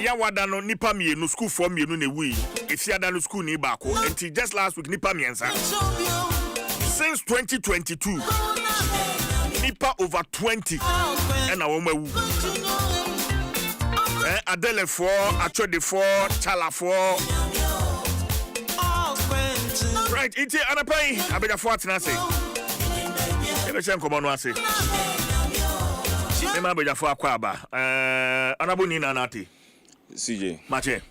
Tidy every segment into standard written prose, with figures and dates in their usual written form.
ya wada no nipa mienu school for mienu ne wi. If ya da no school ni baako. Until just last week nipa miensa. Since 2022, nipa over 20 and a woman. Adele 4, Achode 4, Chala 4. Right, it's an pay. I bet a fort and I say. Never shall come on, I say. Remember your 4 quaba. Anabunina Nati. CJ. Mache.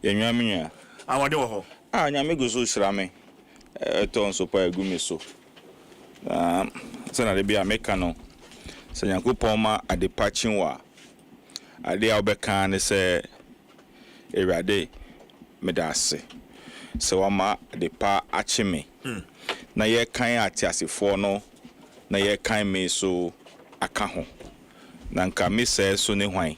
Yamia. I want to. Ah, Yamigo so shrame. Ton so pa gumiso. Sana de bia mekano. Sa Yankopon ma ade patching wa. Ade a obeka ne se Ewrade medase. Se wama de pa achi me. Na ye kan atiasefo no na ye kan me so aka ho. Na nka me se so ne hwan.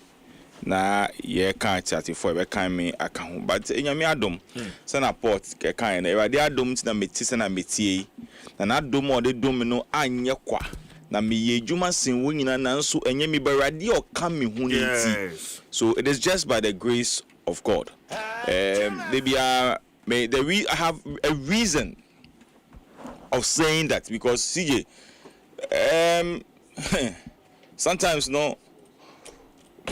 Na ye kan atiasefo e be kan me aka ho. But enyame adom se na port ke kan na Ewrade adom ti na meti se na metie. Na adom o de dom no anye kwa. Na me ye dwuma sen wo nyina na nso enye me Ewrade o ka me hu nti. So it is just by the grace of God. I have a reason of saying that because CJ, sometimes no,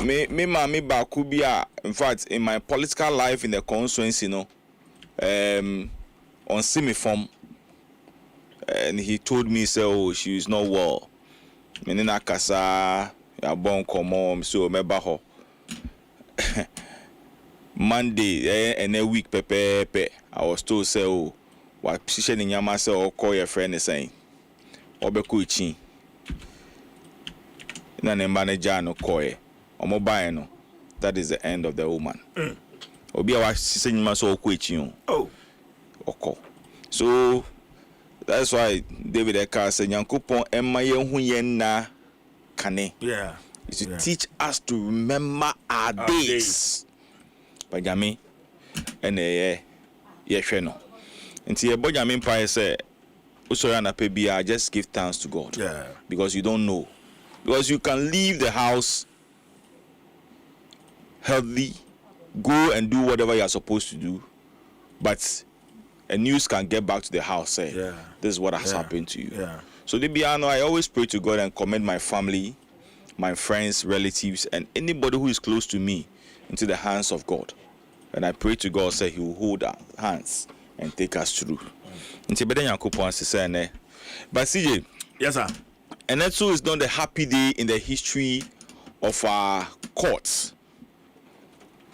me bakubia. In fact, in my political life in the constituency, on semi-form, and he told me, so oh, she is not well. Menina kasa ya bon komo so mebaho. Monday and a week pepe I was told say oh what position in yama say or call your friend is saying obeku ichi na ne manager no koye omobae no that is the end of the woman obi a wa sise nyima so oku ichi oh oko so that's why David Eka say Nyankopon emma ye hu ye na kane is to teach us to remember our days. Bajami and ye sheno. And see a Bajami Empire say, Usoyana Pebia, just give thanks to God. Yeah. Because you don't know. Because you can leave the house healthy, go and do whatever you are supposed to do, but a news can get back to the house say, this is what has happened to you. Yeah. So Libiano, I always pray to God and commend my family, my friends, relatives, and anybody who is close to me into the hands of God. And I pray to God, say He will hold our hands and take us through. But CJ, yes, sir. And that too is not a happy day in the history of our courts,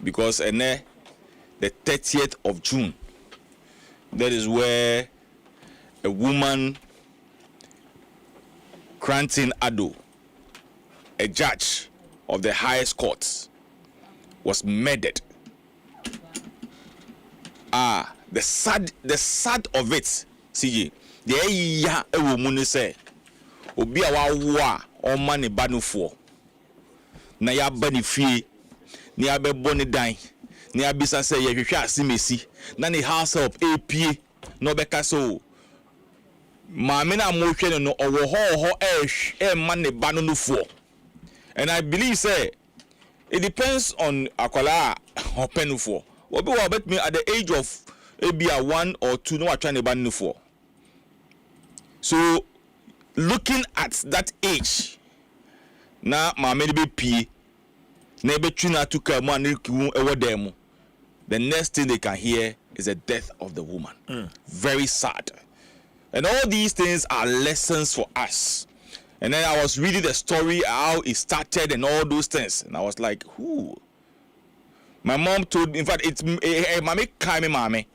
because the 30th of June, that is where a woman, Granting Ado, a judge of the highest court, was murdered. The sad of it, CJ. The ya a woman say, Obi a wa o mani banufo. Na ya bani fie, ni abe boni dan, ni abisa say ye hwehwe asimesi, na ni house help apie, no beka so. Maame na mo hwe no owo ho mani banufo. And I believe say it depends on akwala openufo. Obi wa bet me at the age of maybe 1 or 2 no trying to ban for. So looking at that age, na maame be pie na be tuna to come and the next thing they can hear is the death of the woman. Very sad. And all these things are lessons for us. And then I was reading the story, how it started and all those things. And I was like, who? My mom told me, in fact, it's mommy came mommy.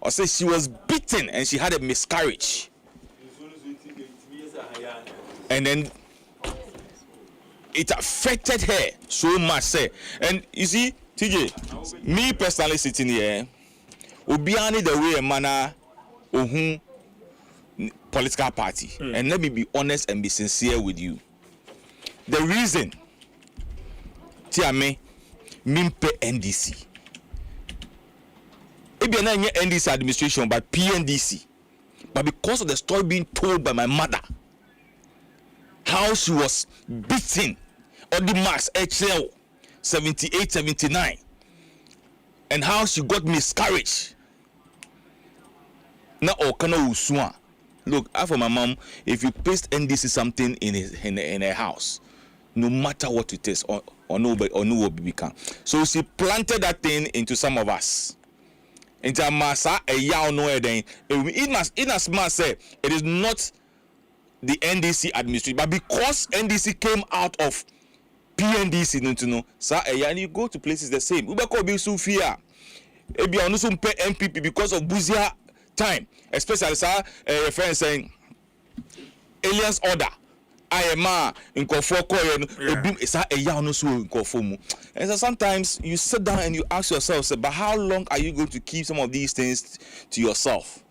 I said she was beaten and she had a miscarriage. And then it affected her so much. Say. And you see, TJ, me personally sitting here, Obiani the way a manner political party. And let me be honest and be sincere with you. The reason Tiame Mimpe NDC. Maybe not NDC administration, but PNDC. But because of the story being told by my mother, how she was beaten, or the max HL, 78, 79, and how she got miscarriage. Now, look, after my mom, if you paste NDC something in a house, no matter what it is, or no will become. So she planted that thing into some of us. Into a massa a yaw no then it must say it is not the NDC administration, but because NDC came out of PNDC, no to know, sir, and you go to places the same. Ubeko be Sufia, ebi onu so pay MPP because of Buzia time, especially sir, a friend saying aliens order. I am in Kofoko, sir, a young no so in Kofomu. And so sometimes you sit down and you ask yourself, say, but how long are you going to keep some of these things to yourself?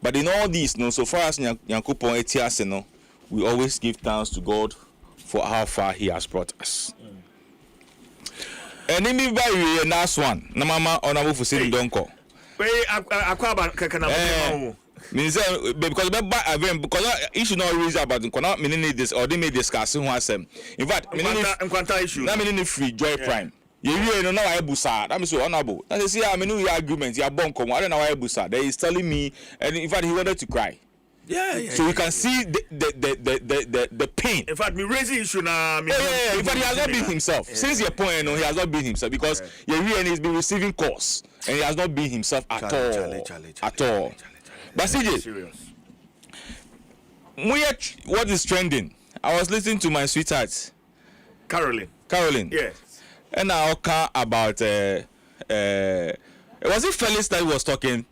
But in all this, no, so far as Nyankopon etiase no, we always give thanks to God for how far He has brought us. And in me by the last one, na mama honorable for saying donko. Akwaba kakana means because issue not raise about meaning this or they may discuss who has them. In fact, issue. That meaning free joy prime. You know now I busa. That means so honorable. That is I mean your arguments, your bonko. I don't know why busa. They is telling me, and in fact he wanted to cry. Yeah. So you can see the pain. In fact, me raise the issue now. In fact, he has not been himself. Yeah. Since your point, no, he has not been himself because he's been receiving calls and he has not been himself at all. But CJ, what is trending? I was listening to my sweetheart, Caroline. Yes. And I talk about was it Felix that was talking?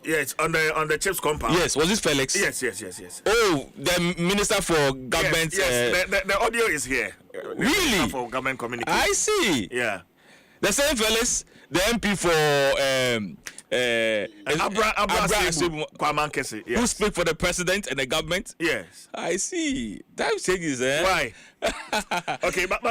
Yes, on the Chiefs compound. Yes, was it Felix? Yes. Oh, the Minister for Government. Yes. The audio is here. Really? For government communication. I see. Yeah. The same Felix, the MP for who speak for the president and the government. Yes, I see. Time changes, eh? Why? Okay, but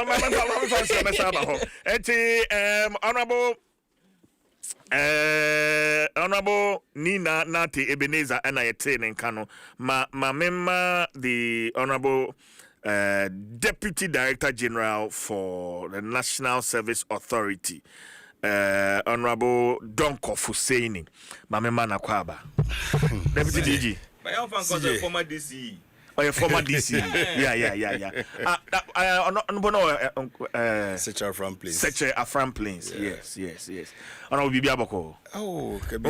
honorable Nina Nati Ebenezer and I in Kano. Ma member the honorable Deputy Director General for the National Service Authority. Honorable Donko Fuseini, Mamema Nakwaba, Deputy DG. But I'm from former DC. Oh, your former DC. Yeah. Such a front place. Such a front place. Yes. Honorable Bibiaboko. Oh, okay. And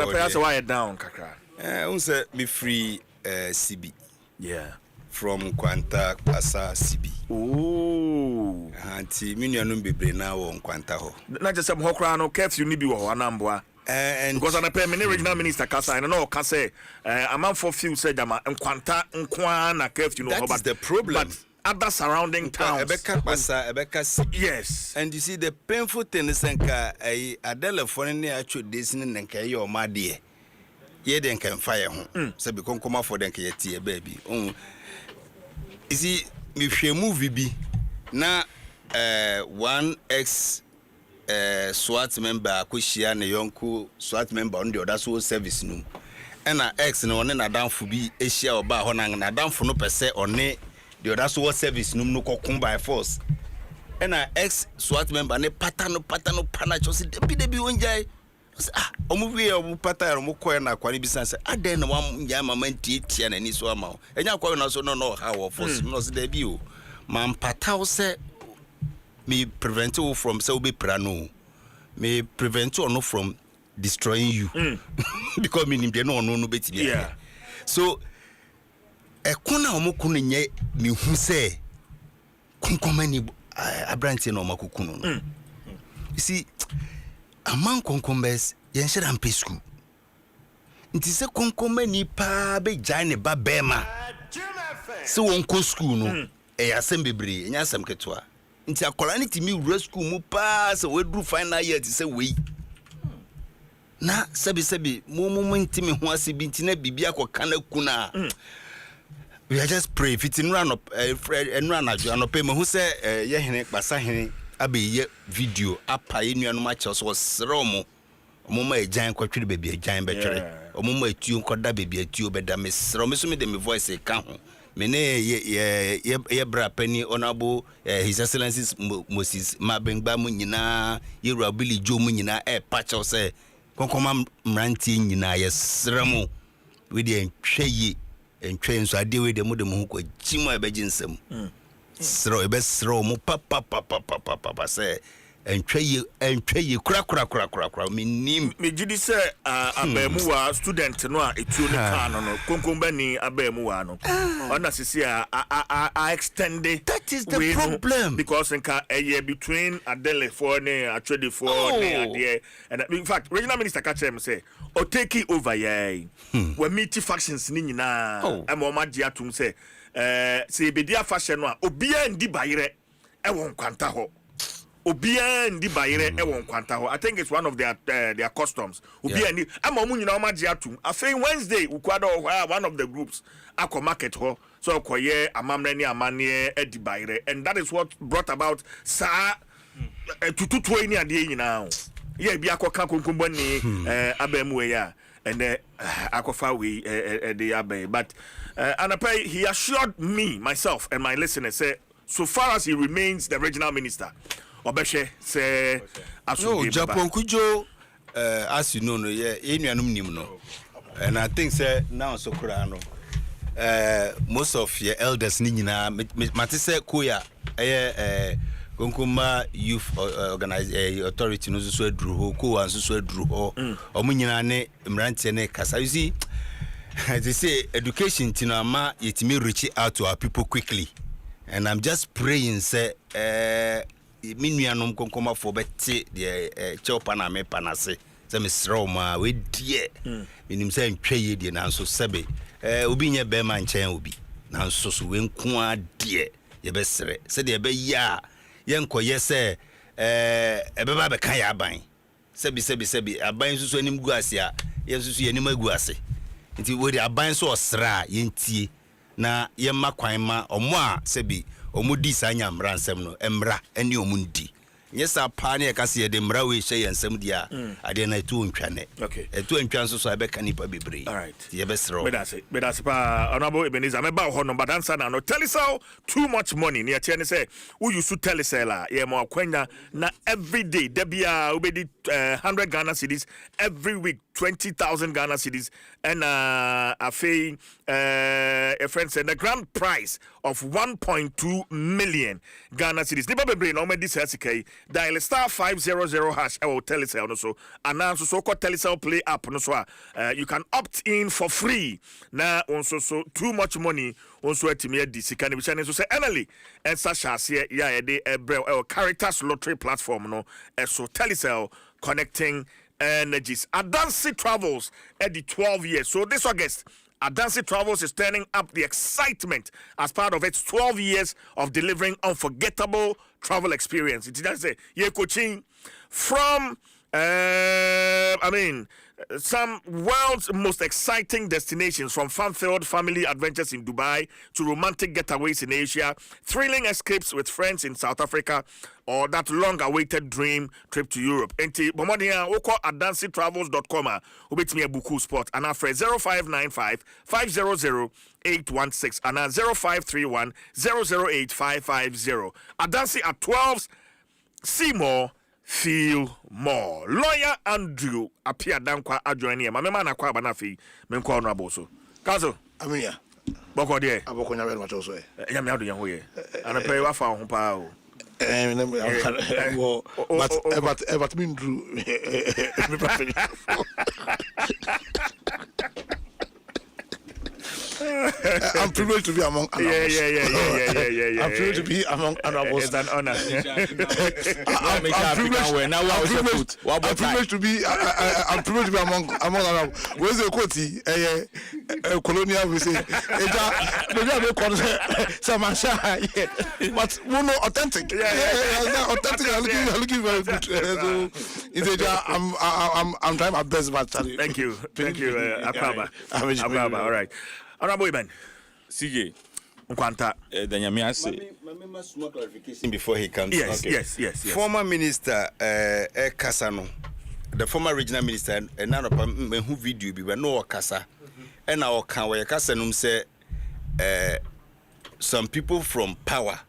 the players wire down, Kakra. Unse be free CB. Yeah. From Kwanta Pasa CB. Oh, Auntie Minianum be now on Kwanta ho. Not just some Hokrano caps you need be or Anambwa. And because I'm a permanent regional minister, Casa, I know, Casa, a man for few said, and Kwanta, Nkwana, caps you know about the problem. But other surrounding towns. Yes. And you see, the painful thing is a Adela foreign actual Disney and Kay or my dear. Ye then can fire home. So become come out for them, baby. You see, if you movie be now, one ex SWAT member, Kushia, a young SWAT member on the other service no, and an ex no one down for be a share or bar honang and down for no per se or ne the other service no come by force, and an ex SWAT member ne patano panachos debi unjai. Omuvi o pata mo ko na kwani bisanse aden na wam ya mama ntie na ni so ama enya kwa na so no how force no se da bi o man pata o se me prevent you from se obi prano me prevent you no from destroying you because me nimde no betimi. Yeah. So ekuna omukunu nye me hu se kunkomani abranti na omakukunu no. You see, among concombers, yen share and pay school. It is a concomani pa be jane ba bema. So on co school no, assembly, and yasam ketua. Into a colonity me rescue mu pass away do final year to say we. Na sabi, moment me who has been tina bibia ko kana kuna. We are just pray if it's in run up and run at you and pay me who say, Yahene, Basahene. Abi ye video apa enu anu match so sromo omoma e jan kwatwere baby e jan betwere omoma etuo nkoda baby etuo beda me sromo so me de me voice e ka ho mene ye bra pani honorable his excellency Moses Mabengba mu nyina ye Rabili Jo mu nyina patch say konkoma mranti nyina yesremu we dey ntwe nso ade we dey mu de mu ko gimo ebejinsem sro ebesro mu papa say entwe kura minim me gidi say abemu wa student no a etuo ne car no konkomba ni abemu wa no ona sisi a extend that is the problem because nka between Adele for ne Atwede for ne ade and in fact regional minister catch him say o take it over we meet factions ni nyina am o magia tum say say bedia fashion no a obia ndi bayire e won kwanta ho obia ndi bayire e won kwanta ho. I think it's one of their customs obia ndi ama mu nyina o magia atum afei Wednesday ukwada one of the groups akọ market ho so koye amamre ni amane edi bayire and that is what brought about sa tututu ni ade nyina ye bia akọ konkombo ni abamu we ya and akofa we the abai but Anapai he assured me myself and my listeners say so far as he remains the regional minister Obeshe say no Japan kujo as you know no enuanum nim no and I think say now so kura no most of your elders ni nyina mate say koya Konkoma youth authority no so aduru ho ko wan so aduru ho omunyina ne mrantie ne kasa you see they say education tinama yetimi reach out to our people quickly and I'm just praying say minuanom konkoma for beti the chopa na me panase say me sro ma we die minim say ntwaye die na so sebe obi nye be ma nchen obi na so so we nko adie ye be sere se de be ya yenkoye se ebeba be kan ya aban sebi aban susu anim guase a yesusu yenim aguase nti we de aban so osra yentie na yemma kwan ma omo a sebi omudi sanya mra nsem no emra ene omundi nyesa pa na yeka se de mra we hye yensem dia ade na etu ntwane etu ntwan so abeka nipa bebre all right ye besro me that's pa honorable Ebenezer me ba ho no but answer na no tell us how too much money near tie ne say who you should tell us la ye mo akwanya na every day debia obedi 100 Ghana cedis every week 20,000 Ghana cedis and a fee a friend said the grand prize of 1.2 million Ghana cedis nipa bebre no me this SK dial *500# I will tell it no so announce so called telecell play app no so you can opt in for free na also so too much money also atimi di sika ne bi so say enally and sashase ya de Caritas lottery platform no so telecell connecting energies. Adansi Travels at the 12 years. So this August, Adansi Travels is turning up the excitement as part of its 12 years of delivering unforgettable travel experience. It does say, yeah, coaching from, some world's most exciting destinations, from fun-filled family adventures in Dubai to romantic getaways in Asia, thrilling escapes with friends in South Africa, or that long-awaited dream trip to Europe. Enti bomodia oko adansitravels.com ubetimi ebuku spot and after 0595 500 816 and 0531 008 550. Adansi at 12. See more. Feel more. Lawyer Andrew appear dankwa adjoining my man akwa banafi menko honorable so kazo amia boko de aboko nya very much also ya me ado yan ho ye ana pay wa fa ho pa o but me Andrew I'm privileged to be among honorables. Yeah. I'm privileged to be among honorables. It's an honor. I'm privileged to be among honorables. Where's the quote? Colonial we say. Maybe I don't call it but we know authentic. Authentic. I'm looking very good. So I'm trying my best, but thank you, Akwaba. All right. Honorable Iben CJ Nkwanta Danyami ase small clarification before he comes. Yes. Former minister Kasano, the former regional minister, and now who video be no Kasa, and our can where Kasanum say some people from power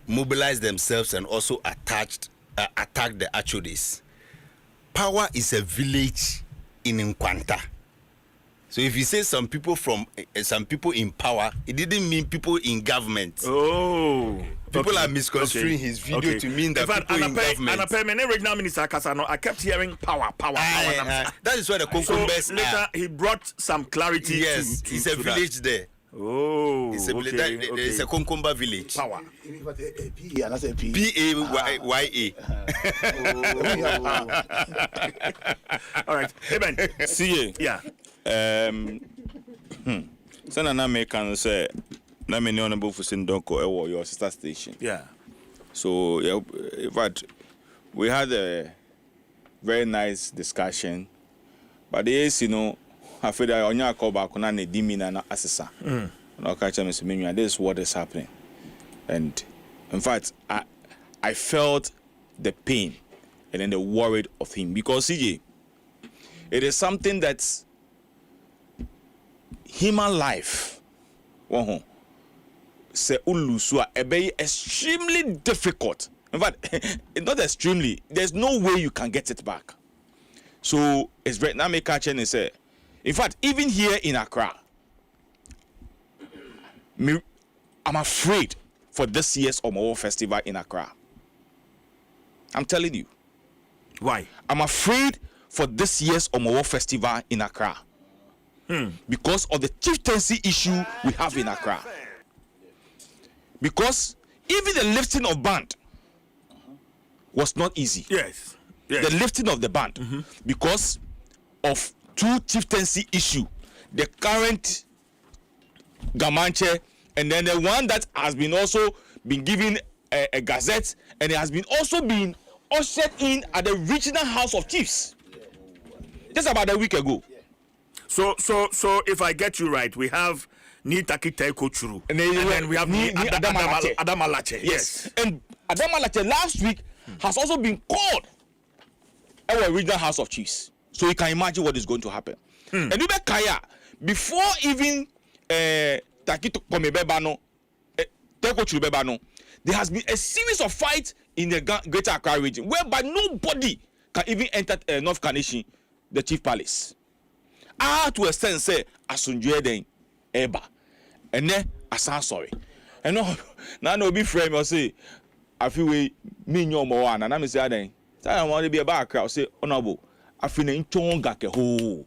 mobilize themselves and also attack the Achodes. Power is a village in Nkwanta. So if you say some people in power, it didn't mean people in government. Oh, people are misconstruing his video to mean that people in government. And original minister Kasano, I kept hearing power. That is where the Konkombes. So later he brought some clarity. Yes, it's a village that. there. Oh, it's a village. It's a Konkomba village. Power. P-A-Y-A. All right, Amen. See you. Yeah. Sana na me can say na me no bo fusin donko your sister station. Yeah. So yeah, in fact we had a very nice discussion, but yes, I feel that onya call back na ne dimina na asesa. No catch me say this is what is happening. And in fact I felt the pain and then the worry of him because CJ, it is something that's human life. Say ulusu a be extremely difficult. In fact, it's not extremely. There's no way you can get it back. So it's very now me catch and say, in fact, even here in Accra, I'm afraid for this year's Omowo Festival in Accra. I'm telling you. Why? I'm afraid for this year's Omowo Festival in Accra. Because of the chieftaincy issue we have in Accra. Because even the lifting of band was not easy. Yes. The lifting of the band because of two chieftaincy issue. The current Gamanche and then the one that has been also been given a gazette and it has been also been ushered in at the regional house of chiefs just about a week ago. So if I get you right, we have Nitaki Teko Churu. And then we have Adom 106.3. Yes. And Adom 106.3 last week has also been called our regional house of chiefs. So you can imagine what is going to happen. And Ube Kaya, before even Taki Komebebano, Teko Churu Bebano, there has been a series of fights in the Greater Accra region whereby nobody can even enter North Carnation, the Chief Palace. To a sense, say, Asunjue den Eba. And then, I sound sorry. And now no be frame or say, I feel we mean your more and I'm saying, I want to be a back crowd, say, honorable. I feel in Chonga Keho.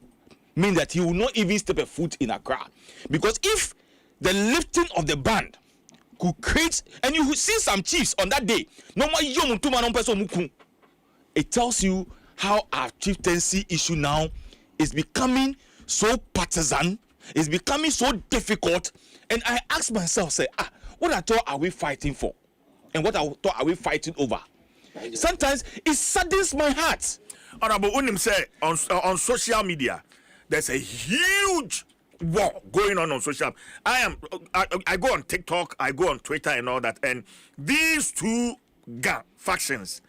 Mean that he will not even step a foot in Accra. Because if the lifting of the band could create, and you see some chiefs on that day, no more young to man on it tells you how our chieftaincy issue now is becoming so partisan, it's becoming so difficult. And I ask myself, say, what I thought are we fighting for? And what I thought are we fighting over? Sometimes it saddens my heart. Honorable Unim said on social media, there's a huge war going on social. I go on TikTok, I go on Twitter and all that, and these two factions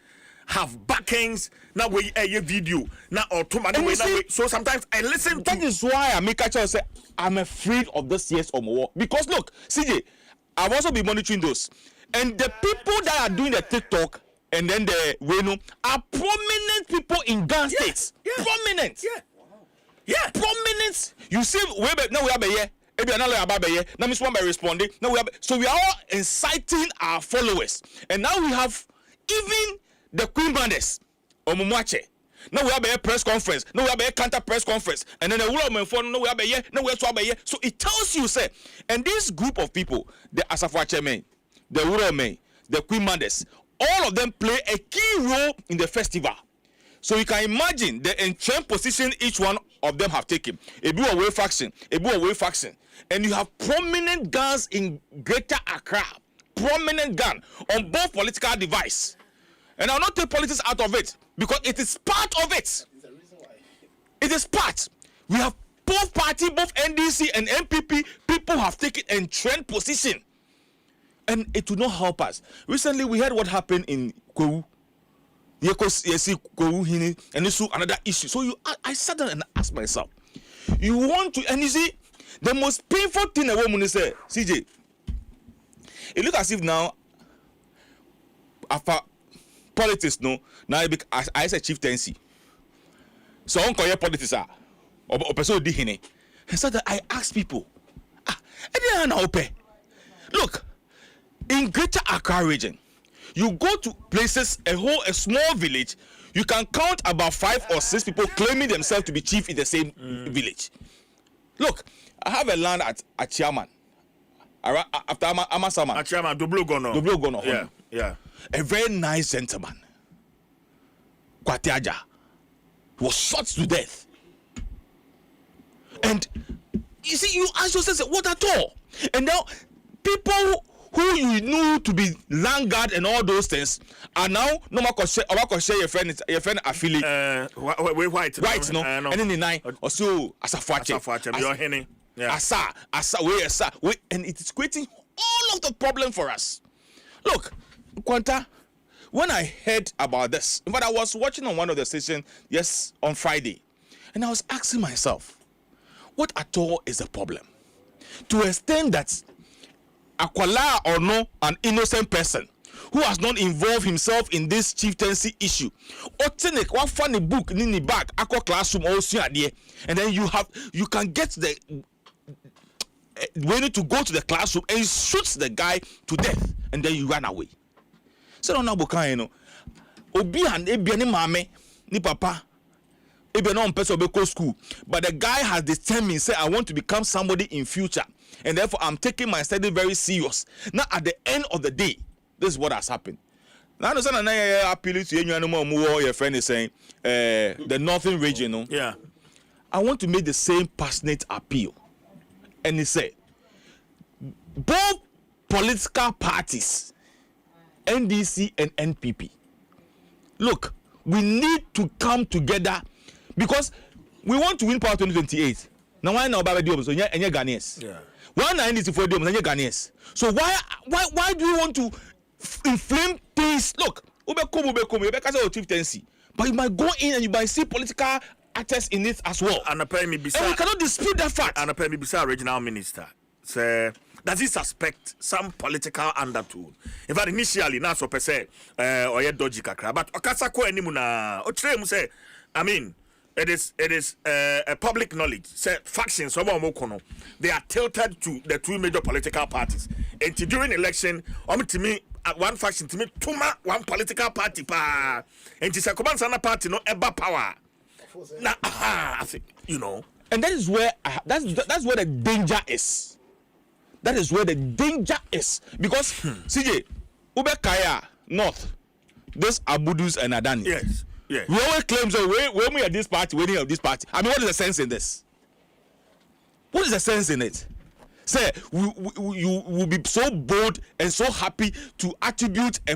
have backings. Now we a video now automatically. So sometimes I listen to. That is why I make a choice. Say I'm afraid of this year's Omowo because look, CJ, I've also been monitoring those, and the people that are doing the TikTok and then the Wenu are prominent people in Ghana states. Yeah. Prominent. Yeah. Yeah. Prominent. You see, now we have a year. Maybe another about here. Now Miss One by responding. Now we have. So we are all inciting our followers, and now we have even the Queen Banders, Omumwache. Now we have a press conference. Now we have a counter press conference. And then the woman phone. Now we have a year. Now we have to year. So it tells you, say, and this group of people, the Asafwache men, the Wuro men, the Queen Banders, all of them play a key role in the festival. So you can imagine the entrenched position each one of them have taken. A blue away faction, and you have prominent guns in Greater Accra, prominent gun on both political device. And I'll not take politics out of it because it is part of it. It is part. We have both party, both NDC and MPP, people have taken entrenched position. And it will not help us. Recently, we heard what happened in Kwewu. And this is another issue. So I sat down and asked myself, you want to, and you see, the most painful thing a woman is say, CJ, It looks as if now, after politics, no, now I say chieftaincy. So on call your politics or person dihine. And so that I ask people, look, in Greater Accra region, you go to places, a small village, you can count about 5 or 6 people claiming themselves to be chief in the same village. Look, I have a land at Chairman. After Amasaman. At Chairman, Doblo Gono. Yeah, yeah. A very nice gentleman. Kwatiaja was shot to death. And you see, you ask yourself, what at all? And now, people who you knew to be landguard and all those things are now no more share your friend affiliate. White, no. And then the night or so as a fache. Yeah. Asa, and it is creating all of the problem for us. Look, Kwanta, when I heard about this, but I was watching on one of the stations, on Friday, and I was asking myself, what at all is the problem? To extend that Akwala or no, an innocent person who has not involved himself in this chieftaincy issue, or take one funny book in the back, aqua classroom also there, and then you can get the we need to go to the classroom and shoots the guy to death, and then you run away. So now Bukano, Obi and Ebiani Mame, ni papa, Ebiano person be school, but the guy has determined, say, I want to become somebody in future, and therefore I'm taking my study very serious. Now at the end of the day, this is what has happened. Now I understand I appeal to you, your friend is saying, the northern region, no? Yeah. I want to make the same passionate appeal. And he said, both political parties, NDC and NPP, look, we need to come together because we want to win power 2028. Now why now Baba Diom so any Ghanaians? Yeah. Why now NDC for Diom any Ghanaians? So why do you want to inflame things? Look, ube chieftaincy, but you might go in and you might see political actors in it as well. And we cannot dispute that fact. And apparently, Bisa regional minister say, does he suspect some political undertone? In fact, initially, na so per se, or yet dodgy kakra, but okasako enimuna, otre say, I mean, it is a public knowledge. Say factions, they are tilted to the 2 major political parties. And during election, to me, one faction to me, tuma one political party pa, and it's a command party no ever power. Now, I think, and that is where that's where the danger is. That is where the danger is because CJ, Ubekaya North, those Abudus and Adani. Yes. We always claim that when we are this party, we are this party. I mean, what is the sense in this? What is the sense in it? Say, you will be so bold and so happy to attribute a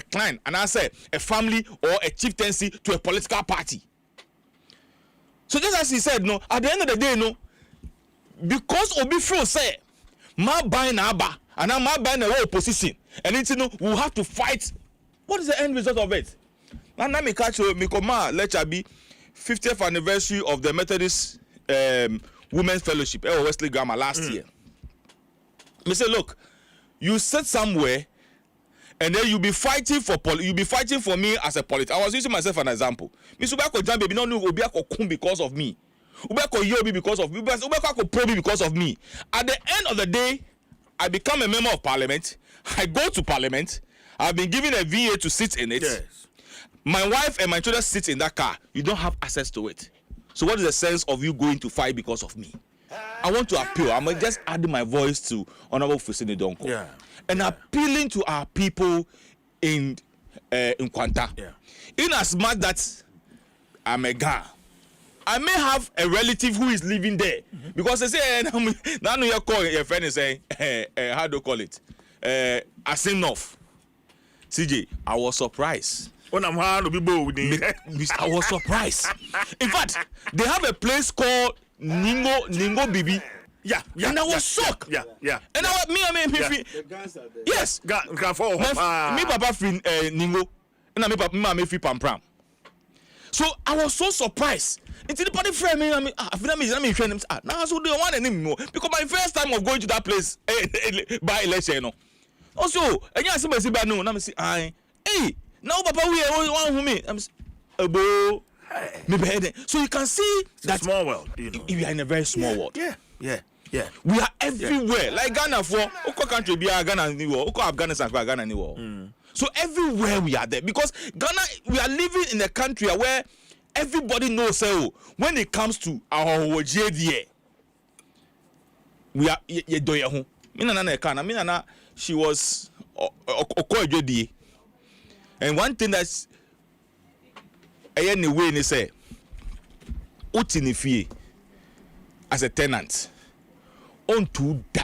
clan, and I say a family or a chieftaincy to a political party. So just as he said, no, at the end of the day, no, because Obi Fro say, ma buy na aba, and now ma buy na opposition, and it's we'll have to fight. What is the end result of it? Now me catch me come let be 50th anniversary of the Methodist Women's Fellowship, Wesley Grammar last year. Me say, look, you sit somewhere, and then you be fighting for me as a politician. I was using myself as an example. Me subako jam baby no obiako kum because of me. Ubako yobi because of me. Ubako probi because of me. At the end of the day, I become a member of parliament. I go to parliament. I've been given a VA to sit in it. Yes. My wife and my children sit in that car. You don't have access to it. So what is the sense of you going to fight because of me? I want to appeal. I'm just adding my voice to Honorable Fusini Donko. Yeah. And appealing to our people in Kwanta. Yeah. In as much that I'm a guy, I may have a relative who is living there. Because they say, now you're calling your friend and saying, how do you call it? Asimov. CJ, I was surprised. I was surprised. In fact, they have a place called Ningo Bibi. Yeah. And I was shocked. Yeah. And yes. Me papa free Ningo. And me papa free Pampram. So I was so surprised. It's the party friend me. I feel I'm friend. Now so they want anymore because my first time of going to that place by election. No. Also, and you see me see bad no. I'm say, hey, now Papa we one who me. I'm abo. So you can see that small world. You know, we are in a very small world. Yeah. We are everywhere. Like Ghana for Oko country be Ghana ni wo. Oko Afghanistan for Ghana ni wo. So everywhere we are there because Ghana we are living in a country where everybody knows when it comes to our JDA we are ye do ye ho. Me nana na kana me nana she was Okojedie. And one thing that's anyway ni say uti ni fie as a tenant on to da.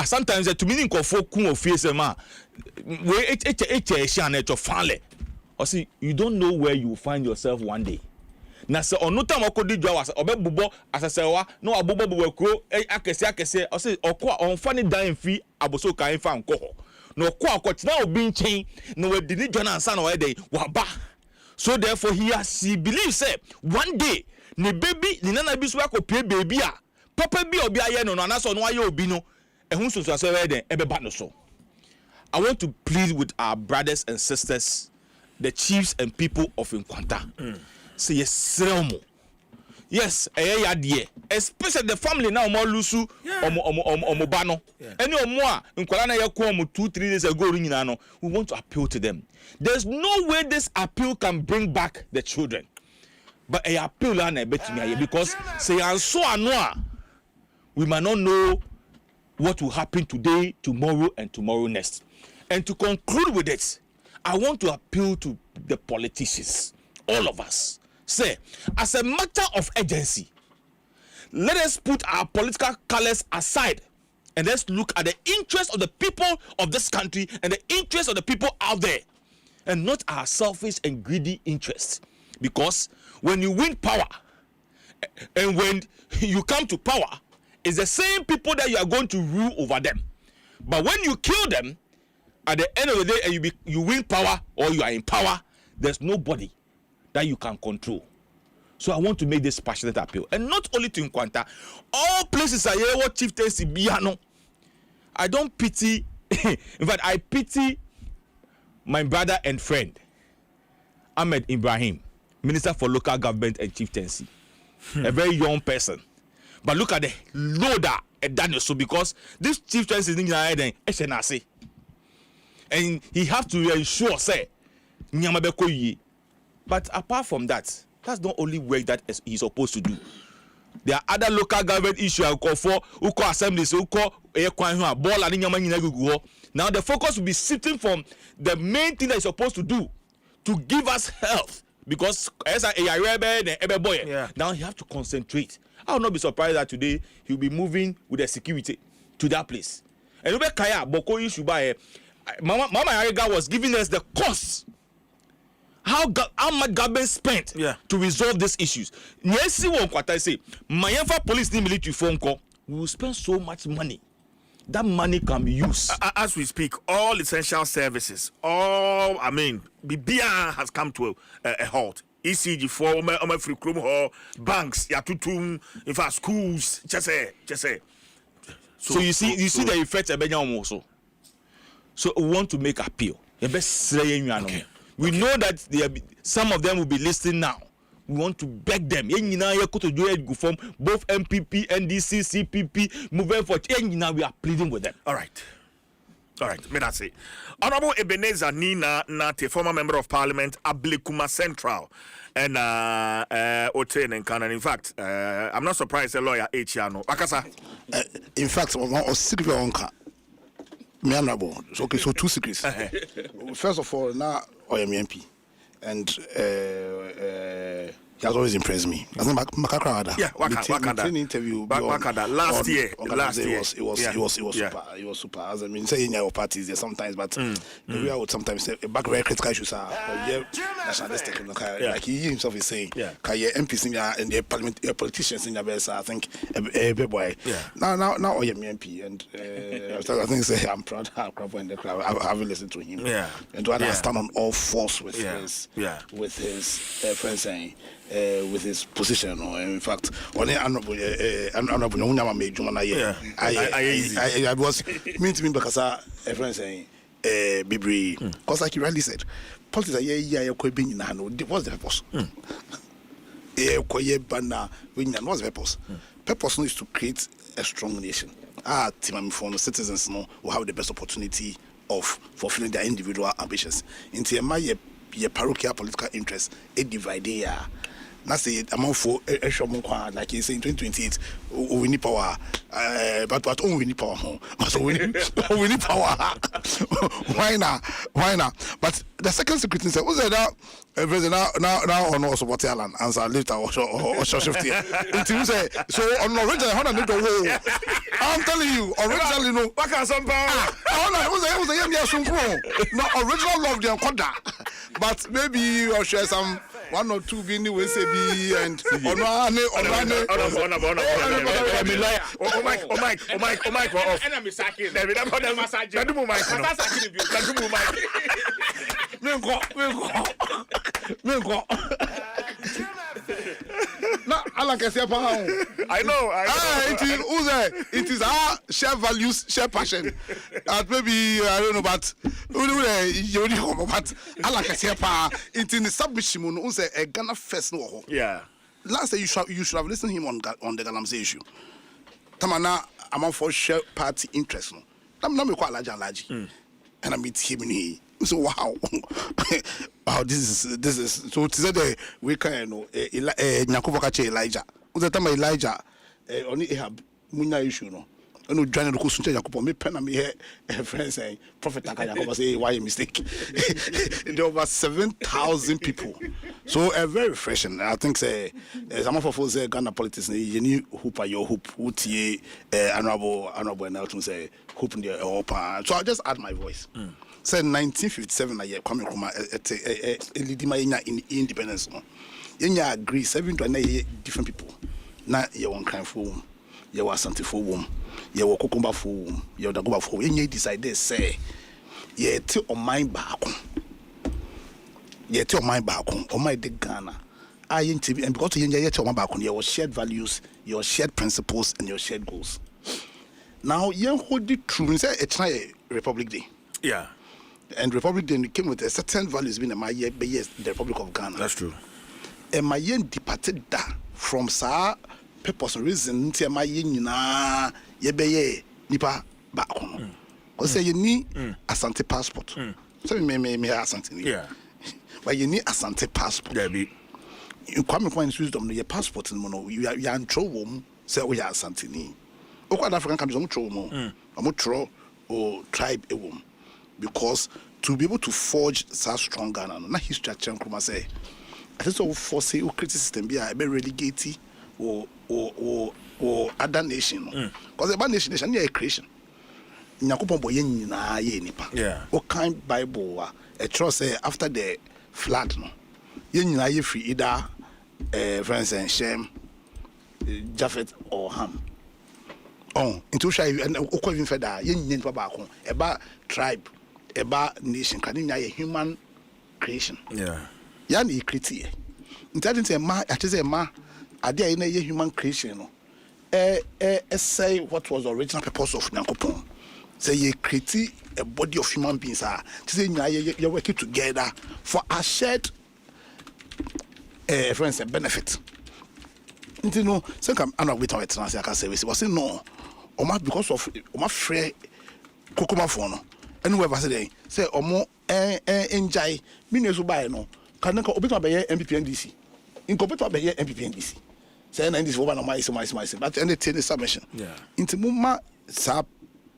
Sometimes to meaning nkofo kun ofie ma we share to family. Or see you don't know where you will find yourself one day. Na se onuta makodi dwa was obebubo asesewa no abobo bubekro akese o se okwa onfa ni dan fi aboso kan fa nko no okwa akotina obi nchen no we dini dwa na ansa na we dey waba. So therefore he believes say one day ne baby ni nana bi so akopie baby a papa bi obi aye no anaso no aye obi no ehun so so we dey ebeba no so. I want to plead with our brothers and sisters, the chiefs and people of Nkwanta. Say yes, yes, especially the family now more lusu omobano. Any more Nkwala na yako 2-3 days ago we want to appeal to them. There's no way this appeal can bring back the children. But I appeal on a bit to me because say and so anwa we might not know what will happen today, tomorrow, and tomorrow next. And to conclude with it, I want to appeal to the politicians, all of us. Say, as a matter of urgency, let us put our political colors aside and let's look at the interests of the people of this country and the interests of the people out there, and not our selfish and greedy interests. Because when you win power and when you come to power, it's the same people that you are going to rule over them. But when you kill them, at the end of the day, and you win power or you are in power, there's nobody that you can control. So I want to make this passionate appeal, and not only to Nkwanta, all places are here. What Chieftaincy Biano, I don't pity. In fact, I pity my brother and friend Ahmed Ibrahim, Minister for Local Government and Chieftaincy, a very young person. But look at the loader at Daniel, so because this Chieftaincy is in SNRC. And he has to ensure, say, but apart from that, that's not only work that he's supposed to do. There are other local government issues I call for, who call assemblies, who call ball and now the focus will be shifting from the main thing that he's supposed to do to give us health. Because as now you have to concentrate. I will not be surprised that today he'll be moving with the security to that place. And Kaya Boko Ishuba. Mama Ariga was giving us the cost. How much government spent to resolve these issues. Yes, one quarter say, Mayafa police need military phone call. We will spend so much money. That money can be used. As we speak, all essential services, BBA has come to a halt. ECG for free chrome hall, banks, yatutum, in fact, schools, just say. So you see the effects of Benjamin also. So we want to make appeal. Okay. We know that some of them will be listening now. We want to beg them. Both MPP, NDC, CPP, moving for change. Now we are pleading with them. All right. May I say, Honorable Ebenezer Nina Nate, former member of Parliament, Ablekuma Central, and Oten and Canon. In fact, I'm not surprised a lawyer H.Yano. Akasa. In fact, okay, so two secrets. First of all, now I am MP, and he That's always impressed me. I think Makakra. Yeah, Wakada. Interview. Wakada last year. It was super. It was super. As I mean, say in your parties there sometimes, but we would sometimes say back very critical issues are nationalistic. Like he himself is saying, MPs in and the parliament politicians in your best. I think every boy. Now I am MP, and I think say I'm proud in the crowd. I haven't listened to him. And to understand on all fours with his friends saying. With his position, or in fact, on the honorable I was mean to me because a friend saying, Bibri, because like you rightly said, politics are what's the purpose? What's the purpose? Purpose is to create a strong nation. Timam citizens will have the best opportunity of fulfilling their individual ambitions. Into my parochial political interests, a divide Now say amount for like you say in 2028 we need power but we need power so we need power why not but the second secretary said was that now on also what Alan answer later or shift here until say so on original how need to I'm telling you originally no back at some power was a young no original love the encounter but maybe I'll share some one or two being we say be and oh my and I'm sacking no, I know. It is our share values, share passion. And maybe I don't know, but it's in the submission. A Ghana first no. Yeah. Last year you should have listened to him on the Galamsey issue. Tamana, I'm for share party interest. I'm not quite large. And I meet him in here. So wow, this is so today we can know Nyakuvokache Elijah. Uza tama Elijah only have munya issue no. No join the kusunche Yakupo me pen me here friends saying prophet Yakupo say why a mistake. There over 7,000 people. So very refreshing. I think say some of us say Ghana politics you need hoop your hoop utie honorable Nelson say hoop in the open. So I just add my voice. Say 1957 a year coming from in independence. You agree 7 to 9 different people. Now you want crime for whom, you want something for whom, you want cucumber for whom, you want go for whom. You decide say, yeah, till on my back, yeah, till my back, on my de Ghana. And because you get on my back, your shared values, your shared principles, and your shared goals. Now you hold the true. Say it's not a Republic Day. Yeah. And Republic then came with a certain values being my year, the Republic of Ghana. That's true. And my year departed that from sa purpose reason to my year na ye nipa back on. Because say you need Asante passport. So me Asante. Yeah. But you need Asante passport. Yeah, be. You come from wisdom your passport in mono. You are in trouble. Say we are Asante ni. Okwa African countries omo trouble. Omo tro or tribe a woman. Because to be able to forge such strong Ghana, na history change say. I think so for say o critical system be a be relegate or other nation. Because the nation is a creation. Nyakopon boy nyina ye nipa. Yeah. O kind Bible a trust say after the flood no. Ye nyina ye free either Mpensenpensenmu, Japheth or Ham. Oh, into shy and o even further ye nyina nipa ba ko eba tribe eba nation can be a human creation. Yeah. Yani create. Intelligence a ma at a ma idea in a human creation. No. Say what was the original purpose of Nyankopon. Say you create a body of human beings to say you're working together for a shared friends and benefit. You know, so come and with our trans I can say we say no. Oma because of Oma free kokoma for no. Anywhere say omo enjoy means buy no can obi to be MPPNDC in compete be MPPNDC say na this over no my but any submission yeah into muma sa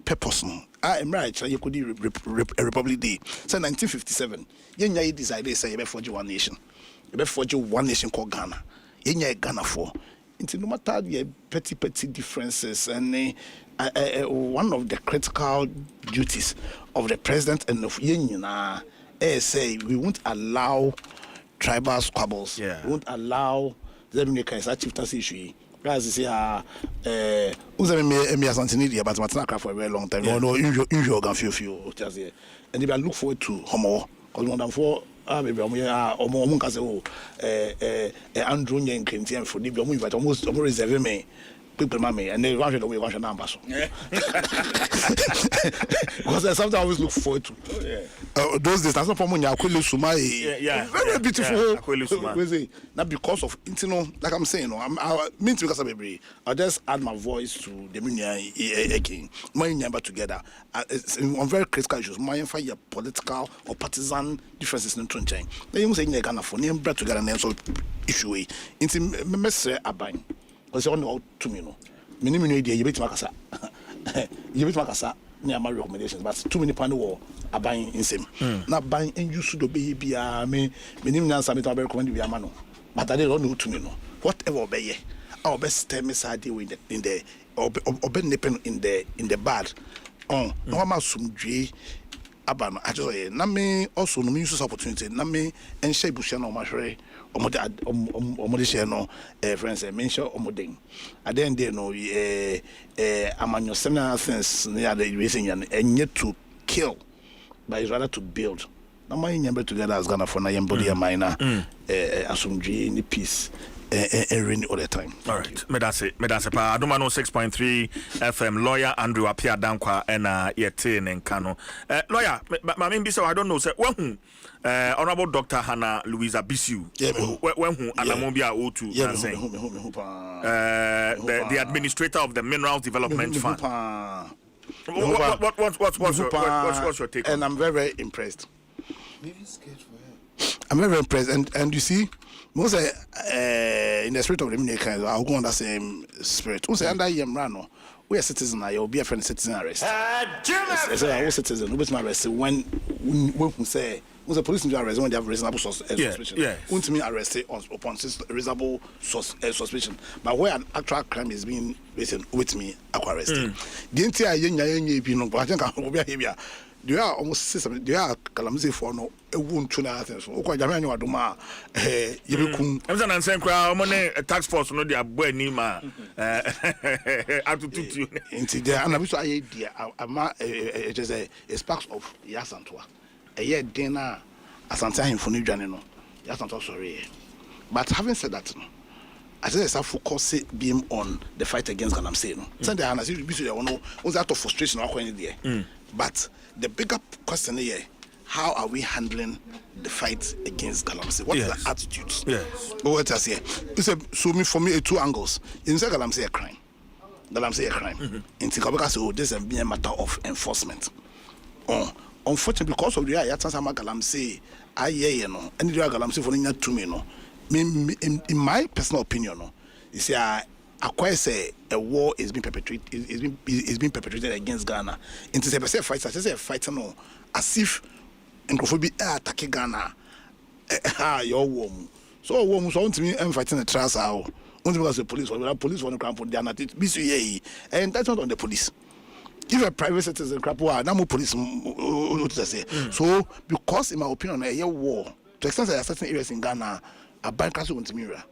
purpose no I am right you could Republic Day say 1957 yenya decide say you be forge one nation be forge one nation called Ghana. Yenya Ghana for. Into no matter the petty differences and one of the critical duties of the president and of union say we won't allow tribal squabbles. Yeah. We won't allow the chieftaincy issue. As you say, me as Anthony, but Matana for a very long time. No, usual few just here. And they look forward to Homo because one for maybe Omo can say, Andrew Jenkins and for the but almost reserve me. People mammy and they run it away, one number. Because something I always look forward to. Those days, that's not for money. I could lose Suma. Very beautiful. Not because of, like I'm saying, I mean because of I'll just add my voice to the media again. My number together. On very critical issues, my fire political or partisan differences in the chain. They use a Ghana for name brought together and so issue. Into Messer Abine. Because you know to me, no. Minimum idea, you bet Macassa. You bet Macassa near my recommendations, but too many panel war are buying in same. Not buying and you should be me, minimum summit I recommend you a mano. But I don't know to me, no. Whatever obey, our best time is idea in the or nipping in the bad. Oh, no, I'm some J. Abano, actually, Name also no use opportunity, Name and Shay Bushano Mashre. Omodisheno friends mention omoding then they know amanyo seminar sense near the racing and yet to kill but it's rather to build now my number together as Ghana for na yembody minor asumdwe in the peace and rain all the time. All right, medase pa Adom 106.3 FM lawyer Andrew Apia Dankwa and yete nenkano lawyer ma me so I don't know say when Honorable Dr. Hannah Louisa Bisu when who Alamobia O2 the administrator of the Minerals Development Fund. What's your take on? And I'm very impressed. I'm very impressed and you see most in the spirit of the Dominican, I'll go on that same spirit. Who say under Yemrano, we are citizens, you'll be a friend citizen arrest. I was citizen, who was my arrest when we say, was a police arrest when they have reasonable suspicion. Won't to me arrested upon reasonable suspicion. But where an actual crime is being written with me, arrested. The entire young, but I think I will be here. They are almost system. They are calamity for no a wound to nothing. So, quite a man you are duma. I'm not saying money tax force no dia boy ni ma. Attitude. Into there, and I wish I idea. It is a sparks of Yasantua. A year dinner as I'm saying for New Janino. Yasantua sorry. But having said that, I say some focus beam on the fight against Galamsey. Sunday, and I see you was out of frustration or there. But the bigger question here, how are we handling the fight against Galamsey? What is the attitudes? Yes. What I say? It's for me, two angles. You say Galamsey a crime. Galamsey a crime. In Tikabaka, so this is a matter of enforcement. Unfortunately, because of the Yatsama Galamsey, and the Galamsey for Nina to me, no. In my personal opinion, no, you see, I say a war is being perpetrated against Ghana. Into the percent fight, such as a fighter, no, as if Nkrophobia attacking Ghana. Your war. So a war so to me and fighting the trans out. Only because the police or the police want to cramp on their native BCA, and that's not on the police. If a private citizen crap war, no more police. So because in my opinion, a war to extent that certain areas in Ghana. A bank has to mirror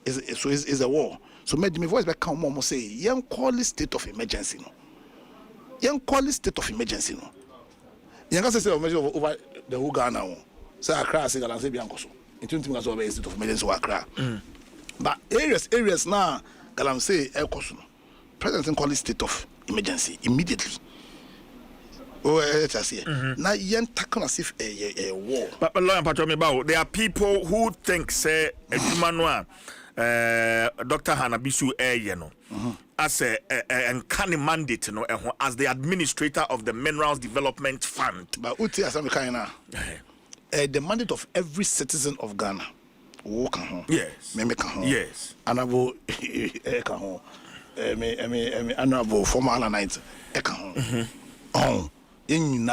is a war. So my voice back come more say young call it state of emergency no. Young call it state of emergency no. Young say over the whole Ghana. So Accra say Ghana say bianco so. In 20 minutes over state of emergency over Accra. But areas now Galam say el koso. President call it state of emergency immediately. Now yen tackle as if a war. But lawyer Patrick about there are people who think say a human Dr. Hannah Bisu as a uncanny mandate, as the administrator of the Minerals Development Fund. But uti as the mandate of every citizen of Ghana. Walk home. Yes. Yes. Honorable honorable former Alanites. In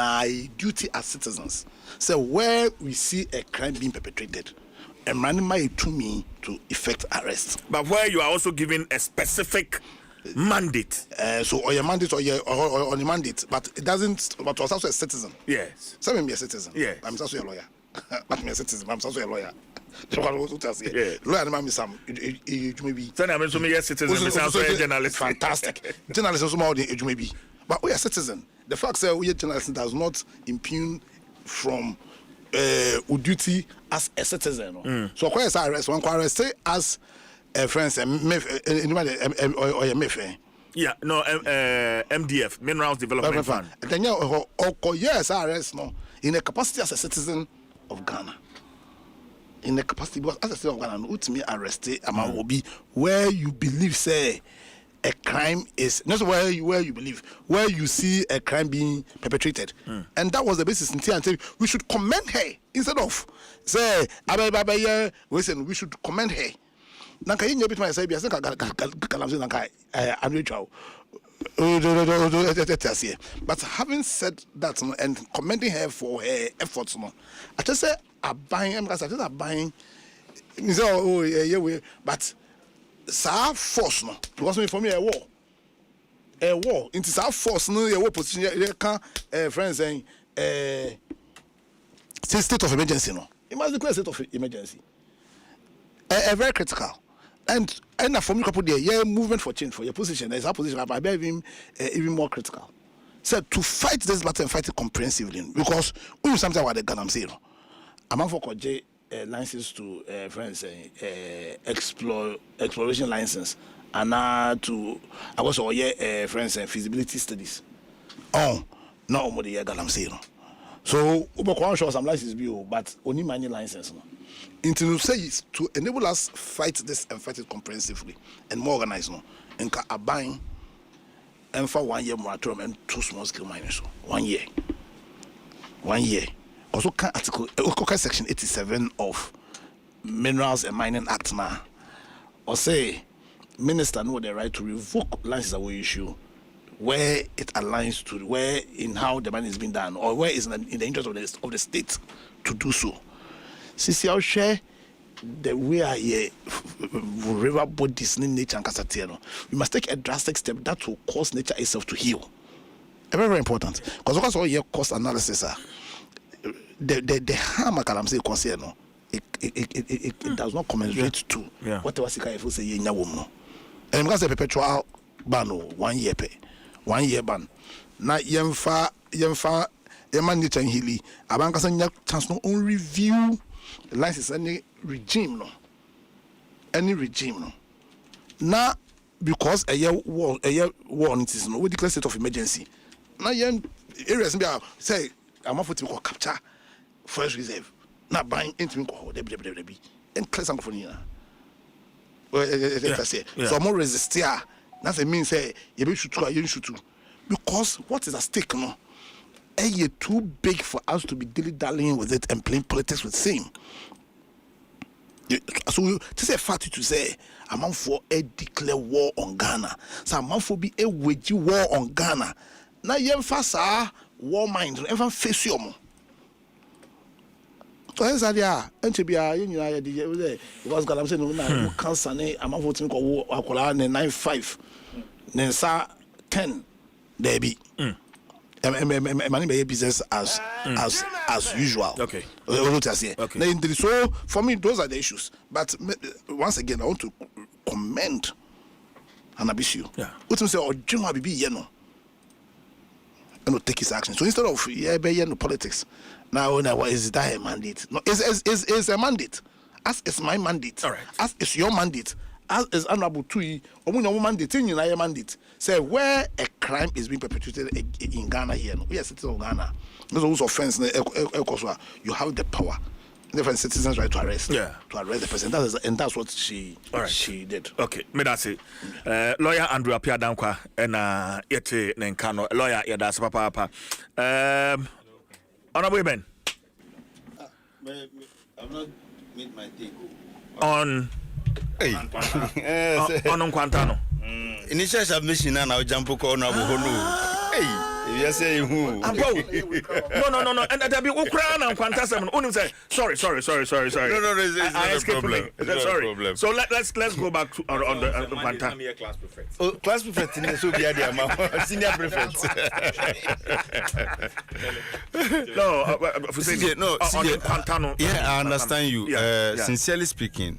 duty as citizens. So where we see a crime being perpetrated, and running my to me to effect arrest. But where you are also given a specific mandate. So or your mandate or your mandate, but it doesn't. But was also a citizen. Yes. So I'm a citizen. Yes. I'm also a lawyer. But me a citizen. I'm also a lawyer. So what was to say? Yeah. Lawyer, I'm Sam. You may be. So I'm also a citizen. I'm also a journalist. Fantastic. Journalist also more than you may be. But we are citizen. The fact that we are journalists does not impugn from duty as a citizen. So why is arrest? One arrest as a friend or a MF. Yeah, no, MDF, Minerals Development Fund. Then you yes, arrest no in a capacity as a citizen of Ghana. In the capacity as a citizen of Ghana, no to me arrested amount will be where you believe say a crime is not where you believe where you see a crime being perpetrated, and that was the basis until we should commend her instead of say we should commend her. Nanka yin bit my say bi asan kalam say nanka anretwa. But having said that and commending her for her efforts, I just say buying because I just buying. Oh yeah, but sa force no because for me a war into sa force no a war position you can friends saying state of emergency no it must declare state of emergency very critical and for me couple there movement for change for your position there's a position I be even more critical so to fight this battle and fight it comprehensively because we sometimes what the Ghana say no I'm for koje license to friends exploration license and to I was all friends feasibility studies. Oh, no more the Ghana say no. So we show some license bill, but only money license no. Into say is to enable us fight this and fight it comprehensively and more organized no. And a buying and for 1 year moratorium and 2 small scale miners. 1 year. 1 year. Also, article section 87 of Minerals and Mining Act now, or say minister know the right to revoke license that we issue where it aligns to where in how the money is being done or where is in the interest of the state to do so. Since you share the way I river bodies in nature and casatiano, we must take a drastic step that will cause nature itself to heal. Very, very important because all your cost analysis are. The harm I say concern it does not commensurate to whatever Sika if say nya wom no. And because the perpetual ban 1 year pay 1 year ban na yemfa nature hili abanka say nya chance no on review license any regime no na because a year war it is no we declare state of emergency na yen areas be say I'm for to capture forest reserve. Not buying into me and clear some for you. So more resist here. That's a mean say you should try, you should too. Because what is at stake no? A year too big for us to be dilly-dallying with it and playing politics with same. So to say fact to say I'm for a declare war on Ghana. So I'm for be a wage war on Ghana. Now you fasa war mind ever face you more. So here's idea. NTBA you because God I'm saying no cancer ne I'm voting ko akola ne 95 ne sa 10 there be. Money be business as usual. Okay. Okay. So for me those are the issues. But once again I want to commend Anabisu. Yeah. What say Ojuma bibi ye no. And take his action. So instead of no politics, now what is that a mandate? No, it's a mandate. As is my mandate. All right. As is your mandate. As is honorable Tui, or mandate in your mandate. Say where a crime is being perpetrated in Ghana here. No, we are citizens of Ghana. There's also offense. You have the power. Different citizens' right to arrest. Yeah. To arrest the person. That's what she did. Okay. Me that's it. Lawyer Andrew Apia Dankwa and yete Nenkano. Lawyer Yadas Papa. Honorable Ben. I've not made my take. On Quantano. Initial submission and I'll jump on Honorable Honu. Hey. You say who? No. And that be Ukraine and Quantasam. Only say sorry. No, it's not a problem. Sorry. So let's go back to on the Quanta. Class prefect. Oh, class prefect in the Soviet senior prefect. No, yeah, I understand you. Sincerely speaking,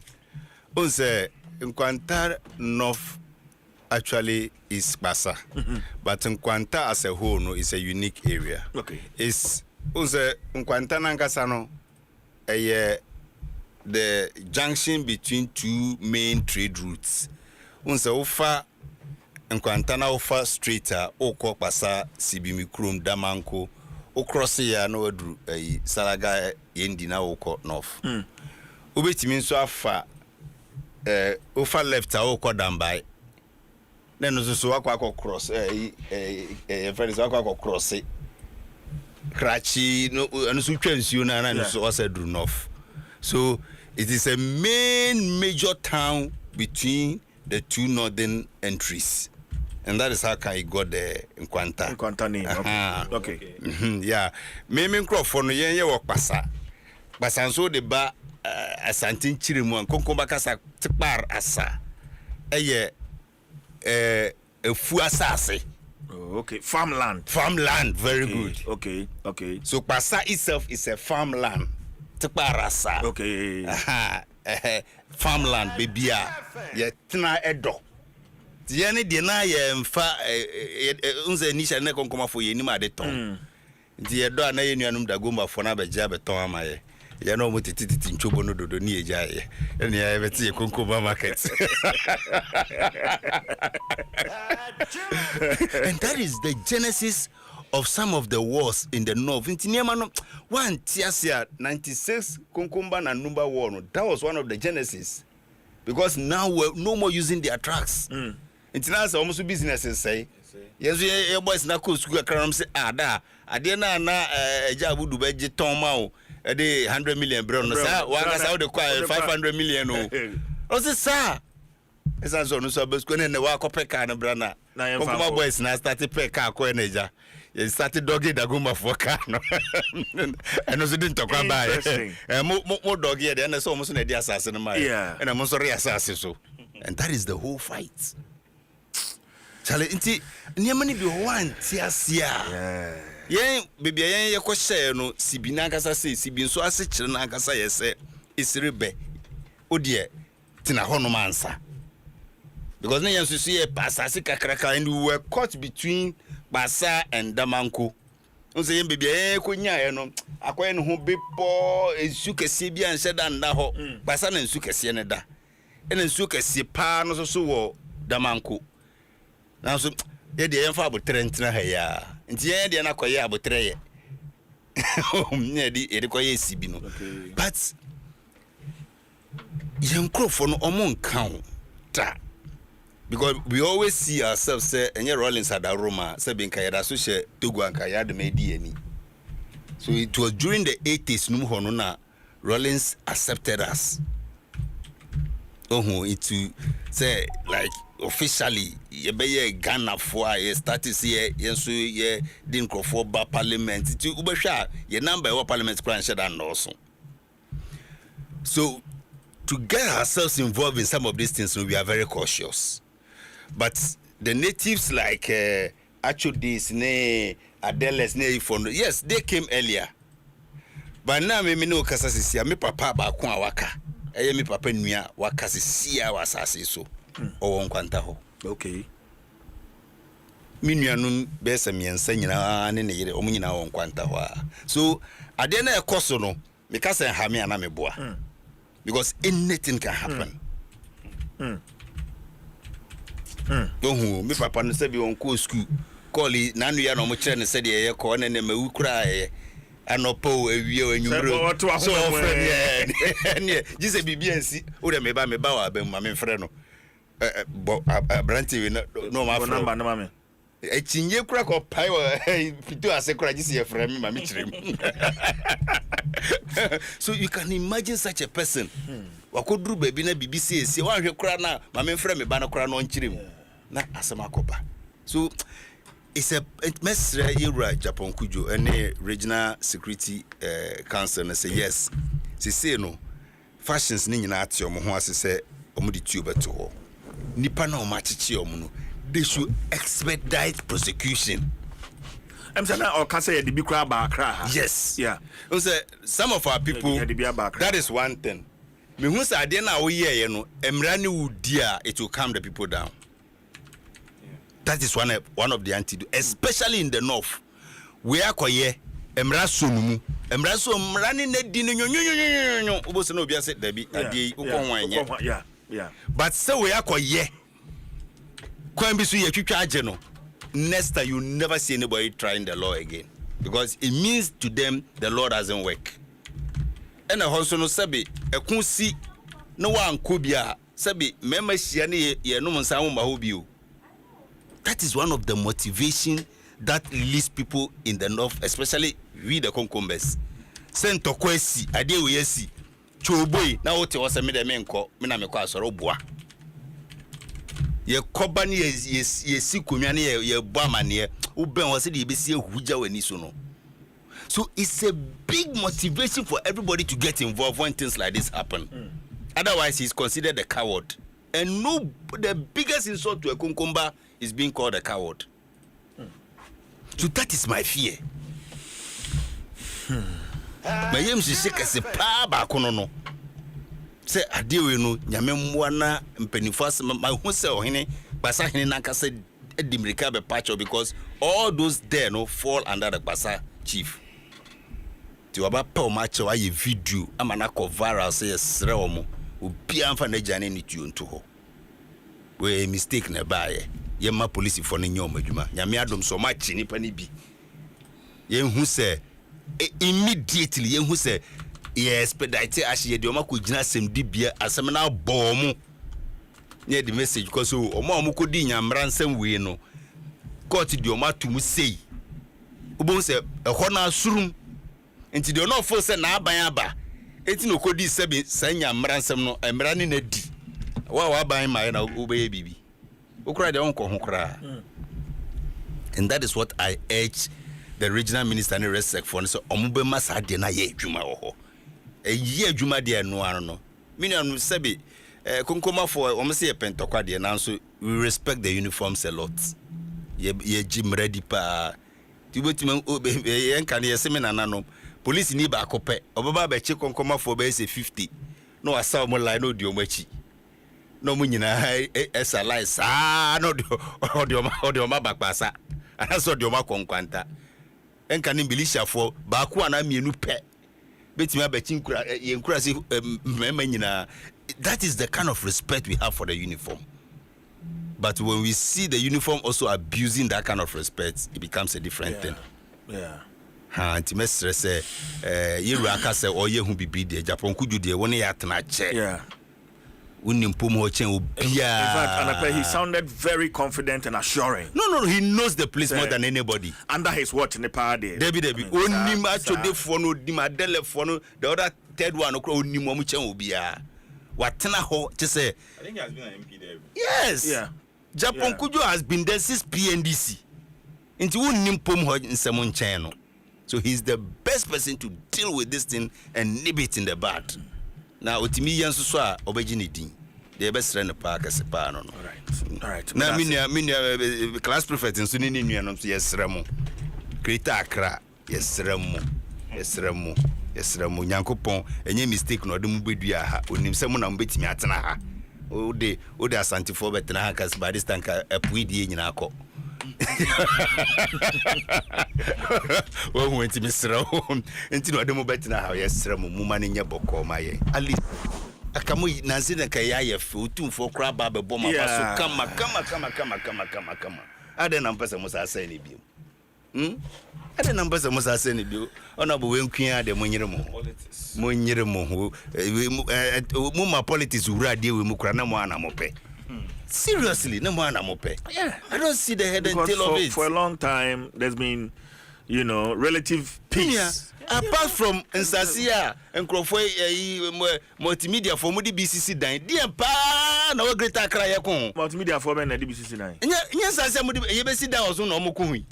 on say Nkwanta North actually is Basa, but Nkwanta as a whole no is a unique area. Okay, it's on say Nkwanta Nankasano, the junction between two main trade routes. On say Ofa Nkwanta na Ofa straighter Oko Basa Sibimi Krum Damanko. O cross here no adru Salaga yendi na Oko North. Ubetimi so afa ofa left a Oko Dambai. Then so akwa cross friends akwa cross Krachi no so twensu na so osedru North. So it is a main major town between the two northern entries. And that is how I got the Nkwanta name. Okay. Yeah. Me crop for no yen work pasa. Basa so the ba asantin chirimu an konkomba kasa tipar asa. Eye fu asase. Oh, okay. Farmland, very good. Okay. So pasa itself is a farmland. Tipar asa. Okay. Farmland baby ye tina edo. Tiani dena ye mfa unze nisha ne konkoma fo ye ni ma de ton. Nti ye do na ye nuanum da gomba fo na beja beton amaye. Ya no mo tititi nchobo no dodo ni eja ye. Eni ya beti ye konkoma market. And that is the genesis of some of the wars in the north. Nti niema no one tiasia 96 konkomba na number 1. That was one of the genesis. Because now we're no more using their trucks. It's almost businesses say. Yes, your boys na cool school cram say da ade na ejabu du beje ton ma o e dey 100 million bro no say waka say the 500 million o say sir esa so no so besko ne wa kope car no bra na kokoma boys na start pay car ko eneja you started dogging the goma for car no and also didn't talk about it mo doggy e dey na so almost na dey assassin no ma and I'm sorry assassin so and that is the whole fight. Chale inti niamani bi one tiasia yen bebia yen yekɔhyɛ no sibi na akasa sei sibi nso ase kyerɛ na akasa yɛsɛ isirebe odie tina hɔ no mansa because na yen so ye pasase kakraka and we were caught between Basa and Damanko. Unse yen bebia yen konya ye no akoye no ho bepo ensu kɛse bia nhyɛ da nda hɔ Basa na ensu kɛse ne da ena ensu kɛse pa no so wɔ Damanko. Now so ye de yen fa abotre ntina ha ya nti yen de na koye abotre ye ne di e de koye sibi no but yen crofo no omo nkan ta because we always see ourselves say enye Rollins at Roma say bin ka yada so she Togo anka yada me di ani. So it was during the 80s num ho no na Rollins accepted us. It say like officially ye be Ghana for ye started see ye so ye din crofo ba parliament ti ubehwa ye number of parliament plan share and also. So to get ourselves involved in some of these things we are very cautious. But the natives like Achodis ne Adeles ne Ifono, yes, they came earlier. But now me no kasa sisi me papa ba ko awaka. Eye me papa nua waka sisi a wasase so. O Nkwanta ho. Okay. Me nua no be se miensa nyina ne ne yire o nyina wo Nkwanta ho a. So ade na ekoso no me kasa ha me ana me boa. Because anything can happen. Me papa no say be on ko school. Call na nu ya no mo kire ne say de ye ko na ne mawu kura ye. Anopo ewie onwumro so friend ye jise bibiansi o de me ba wa ba ma me frɛ no branti we no ma frɛ number no ma me etinye kura ko pai wa pito ase kura jise ye frɛ me ma me kyerem. So you can imagine such a person wakoduru baby na BBC esi wa hwe kura na ma me frɛ me ba na kura no nkyerem na asema koba. So it's a mesra era Japan Kujo any regional security council and say yes. Say no fashions ni nyina ate omo ho ase say omo di tube to ho. Nipa na omo achichi omo no. They should expedite prosecution. I'm saying or can say the big crowd. Yes. Yeah. Some of our people that is one thing. Me hu say ade na wo ye no emra ne wudia it will calm the people down. That is one of the antidote, especially in the north. We are koye emra sonumu. Emra so emra ne di no nyonyonyonyo. Obo se no obi ase da bi ade ukon wan. Yeah. But say we are koye. Kwan bi so ye twitwa age no. Next time you never see anybody trying the law again because it means to them the law doesn't work. And a honso no sabi ekun si no wan ko bia sabi mema hia ne ye no nsa ho ma ho bio. That is one of the motivation that leads people in the north, especially we the concombers. Send to kwesi ade we yesi choboi na wote wose me de me nko me na me kwa asoro boa. Ye koba ni ye sikonwa ne ye bo amane wo ben wose de be si ehuja wani so no. So it's a big motivation for everybody to get involved when things like this happen. Otherwise he's considered a coward. And no, the biggest insult to a Kunkumba is being called a coward. So that is my fear. My yam she shake as a pa ba kono no. Say adewe no nyame mwana mpenifas my hu say ohene basa hene nanka say edimirika be patcho because all those there no fall under the basa chief. Ti waba pa o match wa ye video amana ko viral say sere omo obi amfa na jane ni tuo nto ho. We mistake na bae ye ma police for ne nyom adwuma nyame adom so ma chi nipa ni bi ye hu se immediately ye hu se ye expedite ahye de o ma ko gina sem di bia asem na bomu ne the message because o ma ko di nyamra nsem we no court di o ma tum sei obo se ehọ na asurum enti de no fo se na aban aba enti no ko di sebe sanya mra nsem no emra ne na di wa ban ma na obeye bibi okura de onko ho kura. And that is what I urge the regional minister and the rest for so omube masa de na ye adwuma wo ho ye adwuma de no ano no miniam sebe konkoma for omse ye pentokwa de na so we respect the uniforms a lot ye jim ready pa tibotima ye kan ye semina no police ni ba akopɛ obaba ba chi konkoma for be say 50 no asa mo line no di omachi no mo nyina esa line sa no odi oma bakpasa anaso di oma konkwanta enka ni militia for ba ko ana mienu pɛ betimi abachi nkura ye nkura se mema nyina. That is the kind of respect we have for the uniform. But when we see the uniform also abusing that kind of respect, it becomes a different thing. Yeah. Anti mestre say yeru aka say oye hu bibi de Japan kuju de woni ya tena che. Yeah. Unimpom ho chen obia. In fact, he sounded very confident and assuring. No, he knows the place more than anybody. Under his watch in the party. Debbie. Onim actually for no di madele for no the other third one okro onim mo chen obia. Watena ho just say I think he has been an MP there. Yes. Yeah. Japan Kujo has been there since PNDC. Into Unimpom ho nsem nchen no. So he's the best person to deal with this thing and nib it in the bud. Now otimi yanso so a obegini din. The best friend park as a pan no. All right. Now minia class prefect nso ni nuanom so yesremo. Creator Accra yesremo. Yesremo Nyankopon enye mistake no de mu bedua ha onim se mo na mbetimi atena ha. Ode asante for betena ha kas by this time ka apuidie nyina akọ. Wo hu enti misra enti no de mo betena ha yesremo mu ma ne nye bokọ ma ye. Ali akamu nansi na kai ya fe otumfo kra ba be bom aba so kama. Ade na mpese mo sa sai ne bi. Ade na mpese mo sa sai ne bi. Ona bo wenkua ade mo nyire mo ho mu ma politics ura de we mu kra na mo ana mo pe. Seriously, no man amope. Yeah. I don't see the head because and tail of it. For a long time, there's been, relative peace. Yeah. apart from Nsasia and Crawford multimedia for Moody BCC Dine, dear Pa, no Greater Accra Yakon. Multimedia for men at BCC 9. Yes, I said, you may sit down also no Mokumi.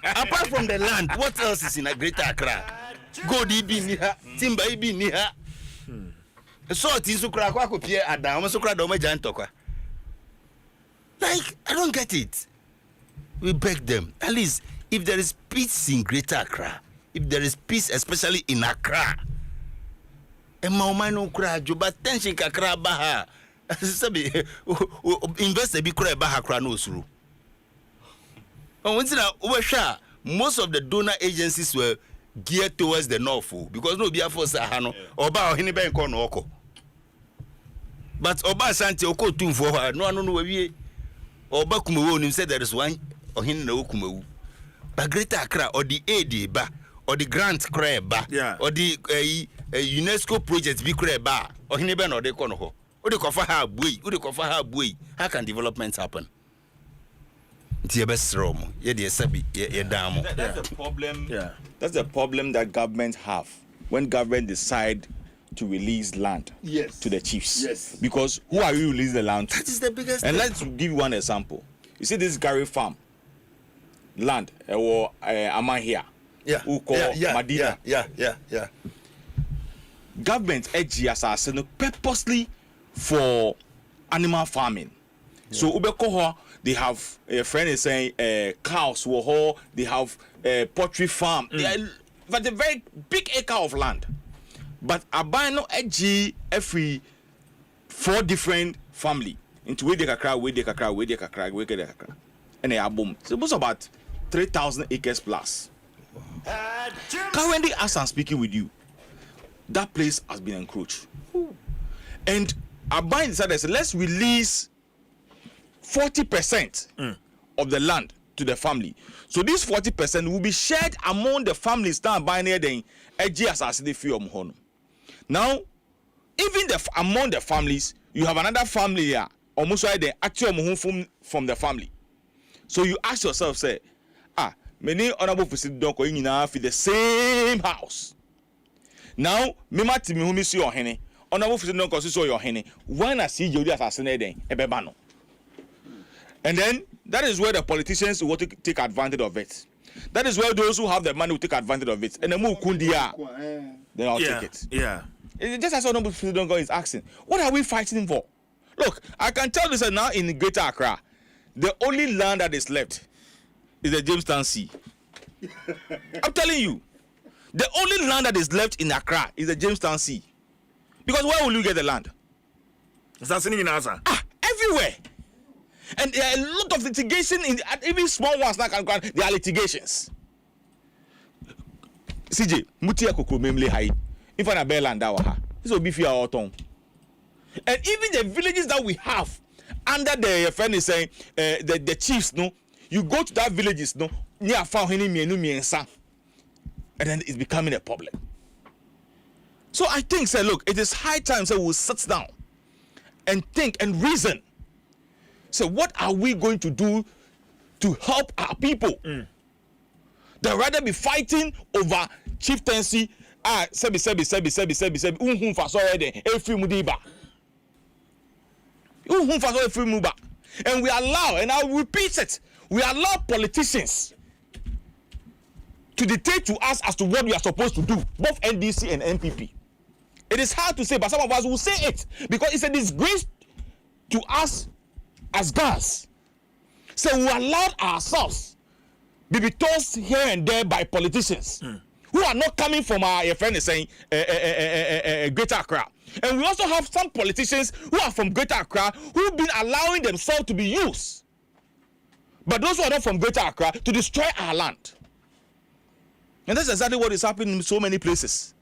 Apart from the land, what else is in a Greater Accra? Go deep in here, Timber be near. So it is to crack up here at Dama Socra Doma Jantoka. Like, I don't get it. We beg them, at least if there is peace in Greater Accra, if there is peace, especially in Accra, and Maumano cry, Juba tension Kakra Baha, invest a big cry Baha Kranosru. Most of the donor agencies were geared towards the north because no be a force Sahano or Bao Hiniben Konoko. But Oba Santi Oko Tum for her, no one know Oba Kumu said there is one or Hin no Kumu. But Greater Accra or the AD ba or the grant crab or the UNESCO project be crab or Hiniben or the Konoho or the Kofaha Bui, or the Kofaha Bui. How can development happen? That's the problem. That's the problem that governments have when government decide to release land to the chiefs. Yes. Because who are you releasing the land to? That is the biggest. And thing. let's give you one example. You see this Gary farm land or Amahia. Who call Madina. Yeah. Government edgy purposely for animal farming. So Ubekoho, they have a friend is saying cows were they have a poultry farm. They are but a very big acre of land. But Abano edgy every 4 different family into where they can cry, and they are boom. So it was about 3,000 acres plus. Currently, as I'm speaking with you, that place has been encroached. And Aban decided, so let's release 40% of the land to the family. So this 40% will be shared among the families that are near the edgy as they feel on. Now, even among the families, you have another family here, almost like the actual from the family. So you ask yourself, say, many honorable visit don't go in the same house. Now, Mima Timi who miss your henny, honorable visit don't go your henny. When I see you assassinating a bebano. And then that is where the politicians will take advantage of it. That is where those who have the money will take advantage of it. And the move kundia, then I'll take it. Yeah. It's just as honorable President is asking, what are we fighting for? Look, I can tell this now in Greater Accra, the only land that is left is the Chieftaincy. I'm telling you, the only land that is left in Accra is the Chieftaincy. Because where will you get the land? Is that in answer? Everywhere. And there are a lot of litigation even small ones now can grant. There are litigations. CJ, Mutia Koko Memle Hai. If I bear land that this will be for our tongue. And even the villages that we have under the friend is saying the chiefs, no, you go to that villages, no, near found and then it's becoming a problem. So I think, say, look, it is high time we'll sit down and think and reason. So what are we going to do to help our people? They'd rather be fighting over chieftaincy. Sebi. And we allow, and I'll repeat it, we allow politicians to dictate to us as to what we are supposed to do, both NDC and NPP. It is hard to say, but some of us will say it because it's a disgrace to us as guys. So we allowed ourselves be tossed here and there by politicians who are not coming from our friend is saying Greater Accra. And we also have some politicians who are from Greater Accra who've been allowing themselves to be used. But those who are not from Greater Accra to destroy our land. And that's exactly what is happening in so many places.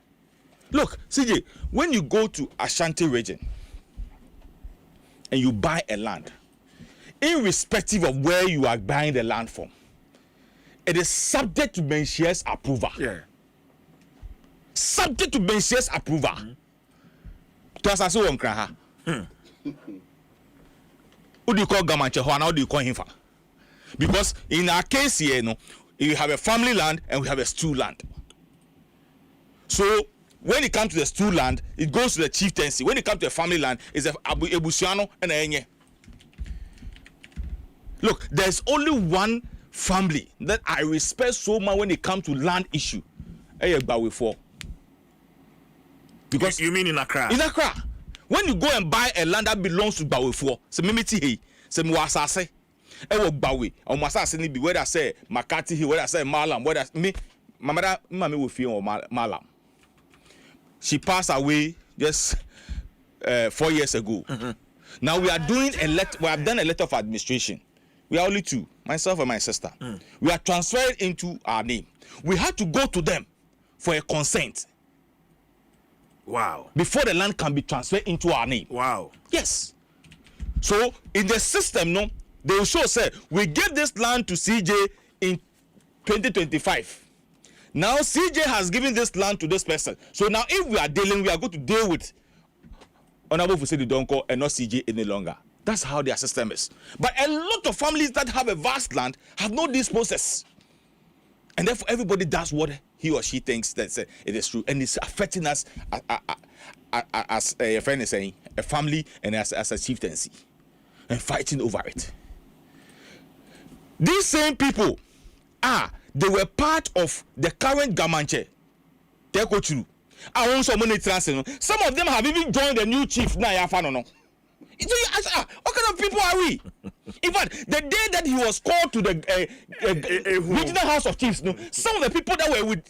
Look, CJ, when you go to Ashanti region and you buy a land, irrespective of where you are buying the land from, it is subject to Mpensenpensenmu's approval. Subject to Mpensenpensenmu's approval. To us as one cry. Who do you call Gamanche? How do you call him? Because in our case here, you have a family land and we have a stew land. So when it comes to the stool land, it goes to the chieftaincy. When it comes to the family land, it's a ebusiano and a enye. Look, there's only one family that I respect so much when it comes to land issue. Because you mean in Accra? In Accra. When you go and buy a land that belongs to Bawefo, so mimiti hey, so muasase, ewo Bawe, or masase ni be whether I say Makati here, whether I say Malam, whether me, my mother, mommy will feel Malam. She passed away just 4 years ago. Mm-hmm. Now we are doing we have done a letter of administration. We are only two, myself and my sister. We are transferred into our name. We had to go to them for a consent. Wow. Before the land can be transferred into our name. Wow. Yes. So in the system, no, they will show say we gave this land to CJ in 2025. Now CJ has given this land to this person. So now if we are going to deal with Honorable Fusedi Donko and not CJ any longer. That's how their system is. But a lot of families that have a vast land have no this process. And therefore everybody does what he or she thinks that it is true. And it's affecting us as a friend is saying, a family and as a chieftaincy. And fighting over it. These same people they were part of the current Gamanche. They go through. Some of them have even joined the new chief now. What kind of people are we? In fact, the day that he was called to the regional house of chiefs, no, some of the people that were with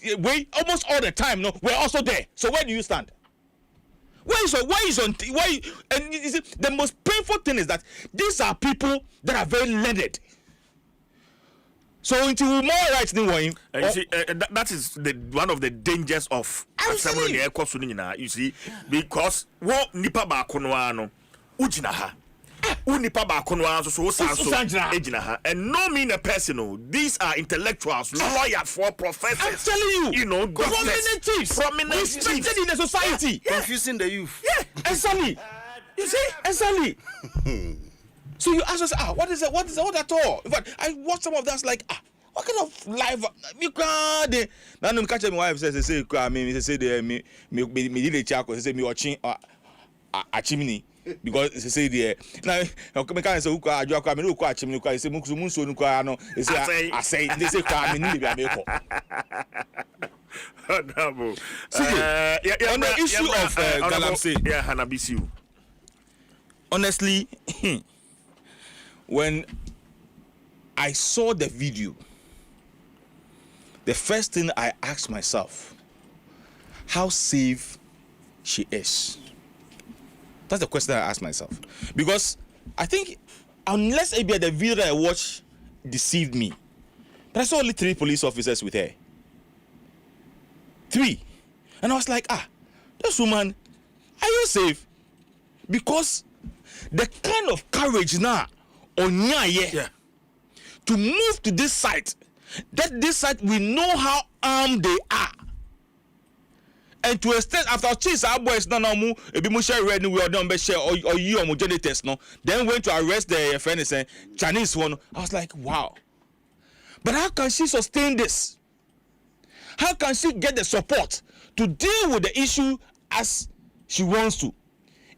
almost all the time, no, were also there. So where do you stand? And you see, the most painful thing is that these are people that are very learned. So until more rights than one, you see, that is one of the dangers of you see, because what nipa ba konoano ujinaha. Unipa ba konoano so ejinaha. And no mean a personal. These are intellectuals, lawyers, for professors. I'm telling you, prominent chiefs, respected in the society. Confusing the youth. Yeah, exactly. You see, exactly. So you ask us, what is it? What at all? In fact, I watch some of that, like, what kind of life? You can't. Now, I'm catching my wife says, say, me did a charcoal, say, me watching a chimney. Because they say the now come can say who kwa adwa kwa me who kwa chimney kwa say mukusu munso nu kwa no they say they say kwa me ni be ameko. On the issue of Galamsey, yeah, Hanabisiu. Honestly, when I saw the video, the first thing I asked myself, how safe she is. That's the question I asked myself. Because I think, unless maybe the video that I watched deceived me, but I saw only 3 police officers with her. 3. And I was like, this woman, are you safe? Because the kind of courage now, to move to this site, that this site we know how armed they are. And to extend after chase our boys no mu ebi mu share red we don be share or you or generators no then went to arrest the friend saying Chinese one. I was like, wow. But how can she sustain this? How can she get the support to deal with the issue as she wants to?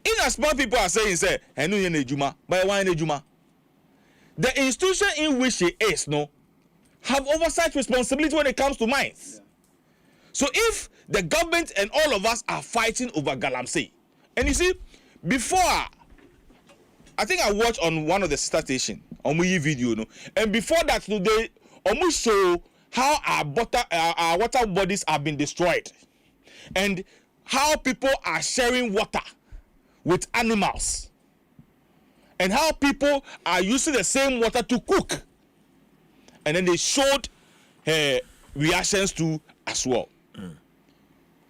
In as more people are saying say enu ye na ejuma but why na ejuma? The institution in which she is no have oversight responsibility when it comes to mines. Yeah. So if the government and all of us are fighting over Galamsey, and you see, before I think I watched on one of the sister station on my video, no, and before that today, almost show how our water bodies have been destroyed, and how people are sharing water with animals, and how people are using the same water to cook, and then they showed reactions to as well.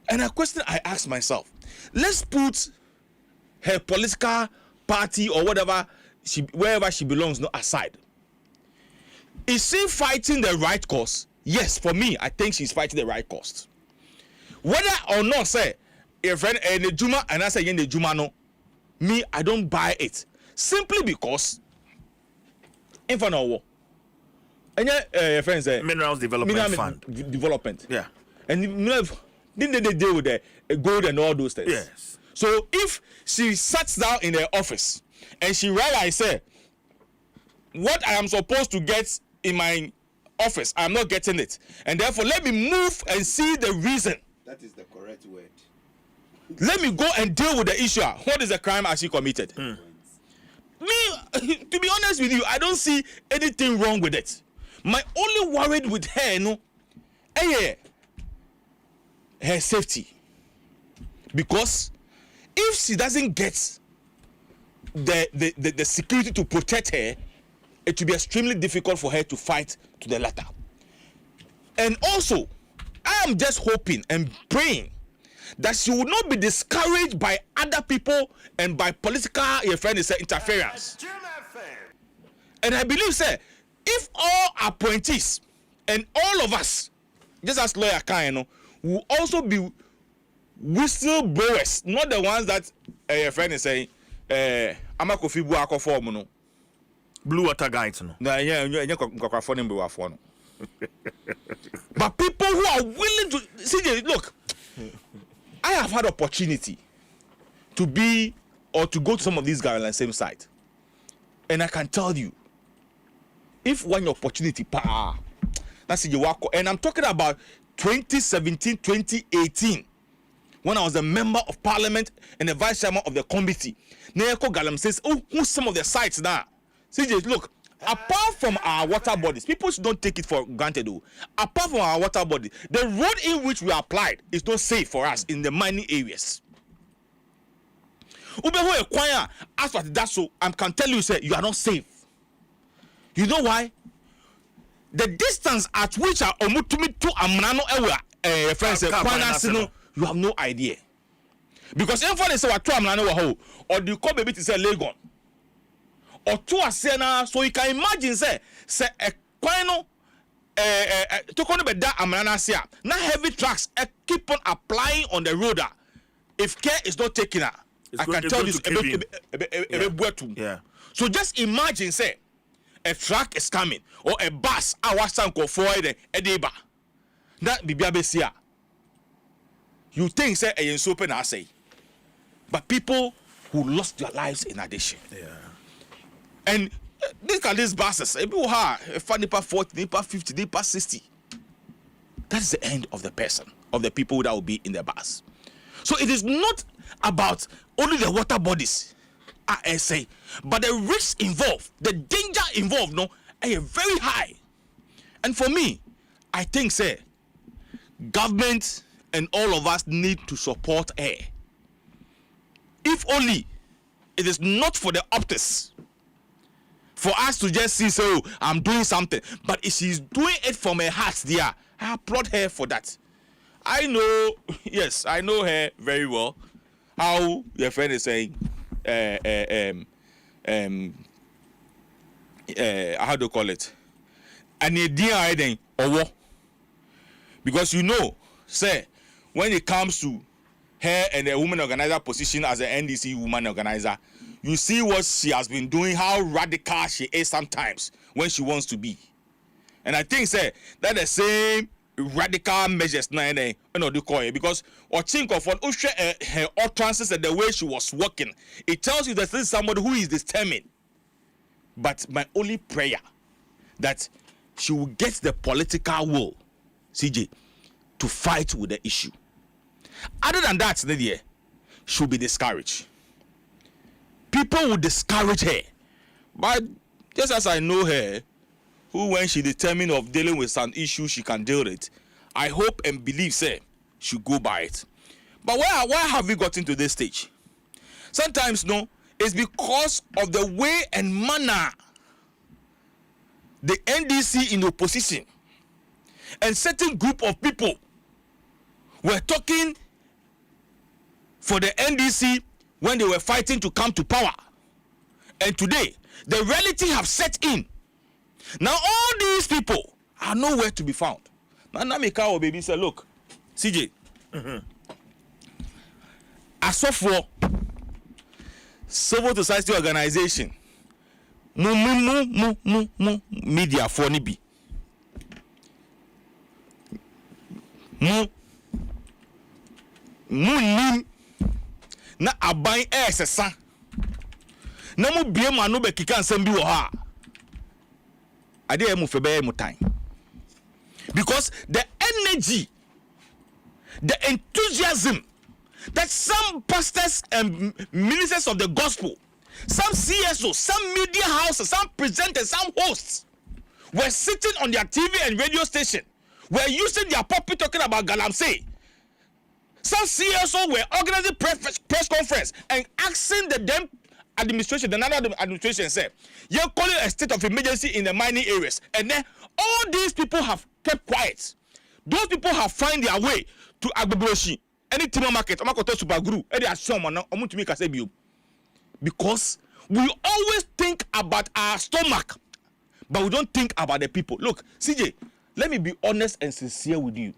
And a question I asked myself, let's put her political party or whatever, wherever she belongs, no, aside. Is she fighting the right cause? Yes, for me, I think she's fighting the right cause. Whether or not, say, a friend and a Juma, and I say in the Juma, no, me, I don't buy it. Simply because, in front of war, and your friends say, Minerals Development Fund. Development. Yeah. And mineral Didn't they deal with the gold and all those things? Yes. So if she sat down in her office and she realized, what I am supposed to get in my office, I'm not getting it, and therefore let me move and see the reason. That is the correct word. Let me go and deal with the issue. What is the crime has she committed? Me, to be honest with you, I don't see anything wrong with it. My only worried with her, her safety. Because if she doesn't get the security to protect her, it will be extremely difficult for her to fight to the latter. And also, I am just hoping and praying that she will not be discouraged by other people and by political interference. And I believe, sir, if all appointees and all of us, just as lawyer can, will also be whistleblowers, not the ones that your friend is saying, I'm a coffee buako form, no. Blue water guides, no. But people who are willing to see, look, I have had opportunity to be or to go to some of these guys on the same site, and I can tell you, if one opportunity, that's you walk, and I'm talking about 2017, 2018, when I was a member of parliament and the vice chairman of the committee. Neko Galam says, oh, who's some of the sites now? CJ, look, apart from our water bodies, people don't take it for granted though. Apart from our water body, the road in which we applied is not safe for us in the mining areas. As for that, so I can tell you, sir, you are not safe. You know why? The distance at which are omutumi to amnano friends you have no idea. Because if they say what to amnano or the call baby to say Legon or to a sena, so you can imagine say a quino to come be that amnana now heavy trucks keep on applying on the road. If care is not taken, I can tell you yeah. So just imagine say a truck is coming or a bus our son go forward a deba that be besia. You think say a open I say, but people who lost their lives in addition. Yeah. And look at these buses. People have a nipa 40, nipa 50, nipa 60. That is the end of the person, of the people that will be in the bus. So it is not about only the water bodies, I say, but the risks involved, the danger involved, no, are very high. And for me, I think, say, government and all of us need to support her. If only it is not for the optics, for us to just see, so I'm doing something, but if she's doing it from her heart, there, I applaud her for that. I know, yes, I know her very well. How your friend is saying, how do you call it? And idea or what? Because you know, say, when it comes to her and the woman organizer position as an NDC woman organizer, you see what she has been doing, how radical she is sometimes when she wants to be. And I think, say, that the same radical measures now, because or think of what her utterances and the way she was working, it tells you that this is somebody who is determined. But my only prayer that she will get the political will, CJ, to fight with the issue. Other than that, Lydia, she'll be discouraged. People will discourage her. But just as I know her, who when she determined of dealing with some issue she can deal with it, I hope and believe, say, she'll go by it. But why have we gotten to this stage? Sometimes, no, it's because of the way and manner the NDC in opposition and certain group of people were talking for the NDC when they were fighting to come to power. And today, the reality have set in. Now all these people are nowhere to be found. Now Namika baby said, look, CJ, as of for civil society organization, media for Nibi. munim na aban sesa na mu bie mu ano be kika nsam bi wo ha ade e mu fe be mu tan because the energy, the enthusiasm that some pastors and ministers of the gospel, some CSOs, some media houses, some presenters, some hosts were sitting on their TV and radio station, were using their pulpit talking about Galamsey. Some CSOs were organizing press conference and asking the then administration, the Nana administration said, you're calling a state of emergency in the mining areas. And then all these people have kept quiet. Those people have found their way to Agbebroshi, any timber market, Amakoto Superguru, any assumption, to make us because we always think about our stomach, but we don't think about the people. Look, CJ, let me be honest and sincere with you.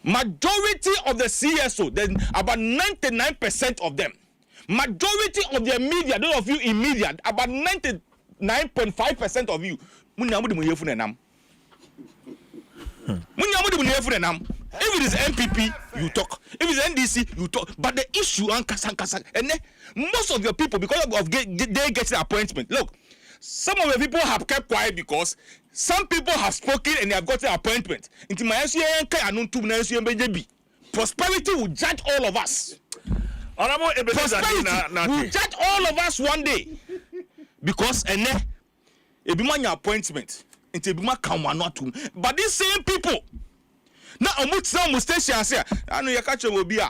Majority of the CSO, then about 99% of them, majority of the media, those of you in media, about 99.5% of you, if it is MPP, you talk. If it's NDC, you talk. But the issue, and then most of your people, because of they get the appointment. Look, some of the people have kept quiet because some people have spoken and they have got the appointment. Prosperity will judge all of us. Prosperity will judge all of us one day. Because and then it be my appointment. But these same people now I'm station say I know you catch will be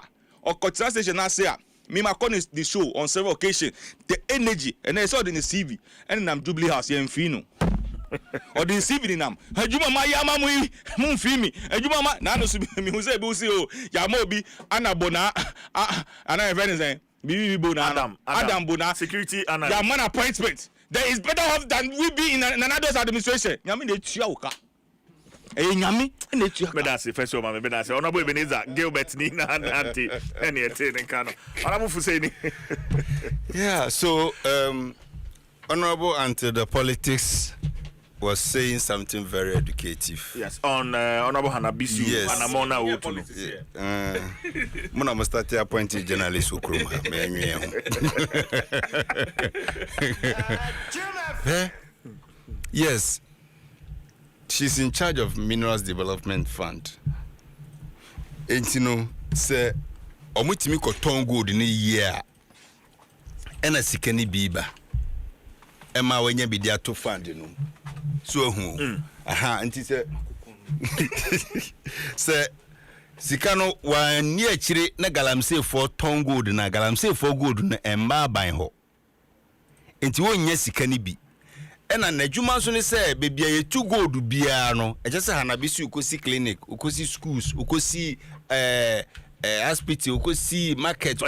or cultural station now say me my is the show on several occasions the energy and I saw it in the CV and I'm Jubilee House here in Fino or the CV in am Juma ma yama mu fimi Juma na no me who say bu see o ya mo bi anabona ana event say bi bona Adam bona security and ya man appointment. There is better off than we be in another administration. Nyami de tua uka. Nyami ne tua. Bedasi first of all, bedasi. Honorable Ebenezer Gilbert ni na anti any ete nkano. Honorable Fuseni. Yeah, so Honorable Anti the Politics was saying something very educative. Yes, on Honorable Hanabisu. Yes. Anamona Otunu. Muna mustati appointed journalist Ukruma. Yes, she's in charge of Minerals Development Fund. And you know, say, omutimi ko ton gold in a year. And a sikeni biba. Emma wenye bidia to fund, you know. So and he said say sikano wa ni achire na galamsey for ton gold na galamsey for gold na emba ban ho enti wonnya sikani bi ena na adwuma so ne say bebia ye tu gold bia no e just Hanabisu ukosi clinic ukosi schools ukosi hospital ukosi market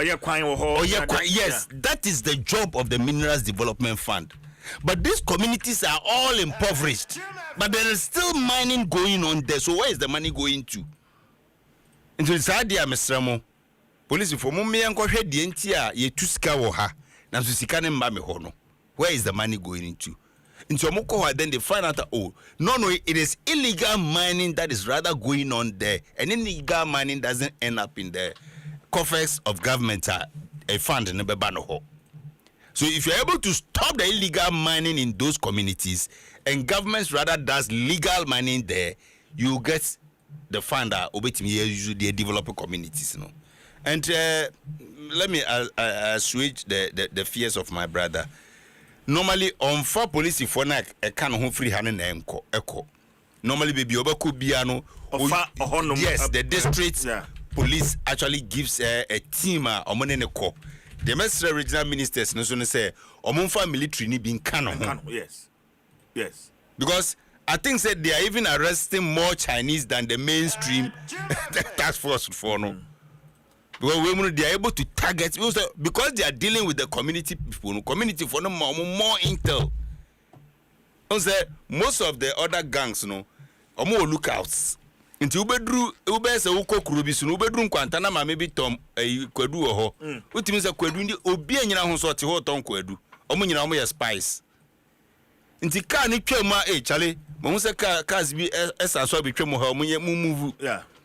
yes, that is the job of the Minerals Development Fund. But these communities are all impoverished. But there is still mining going on there. So where is the money going to? Into this idea, Mr. Mo. Police for me and go ahead the NTA ye to scour her. Now to see can hono. Where is the money going into? Into Moko, then they find out that no, it is illegal mining that is rather going on there. And illegal mining doesn't end up in the coffers of government a fund in the Bebano. So if you're able to stop the illegal mining in those communities and governments rather does legal mining there, you get the fund that usually developing communities, you know. And let me assuage the fears of my brother. Normally on for police for na a can home free hand and echo. Normally baby obaku biano. Yes, the district police actually gives a team or money call. The Minister regional ministers no so say omonfa military ni bin canon. Yes. Because I think said they are even arresting more Chinese than the mainstream task force for no. Because they are able to target because they are dealing with the community people, community for no more intel. Most of the other gangs no more lookouts. Nti ube se uko kurubisu ubedru nkwantana ma mebi tom kwadu ho utimi se kwadu ndi obi anyina ho so te ho ton kwadu omunyina omo ye spice nti ka ni twema chale mo se cars bi esa so bi twemo ha omunye move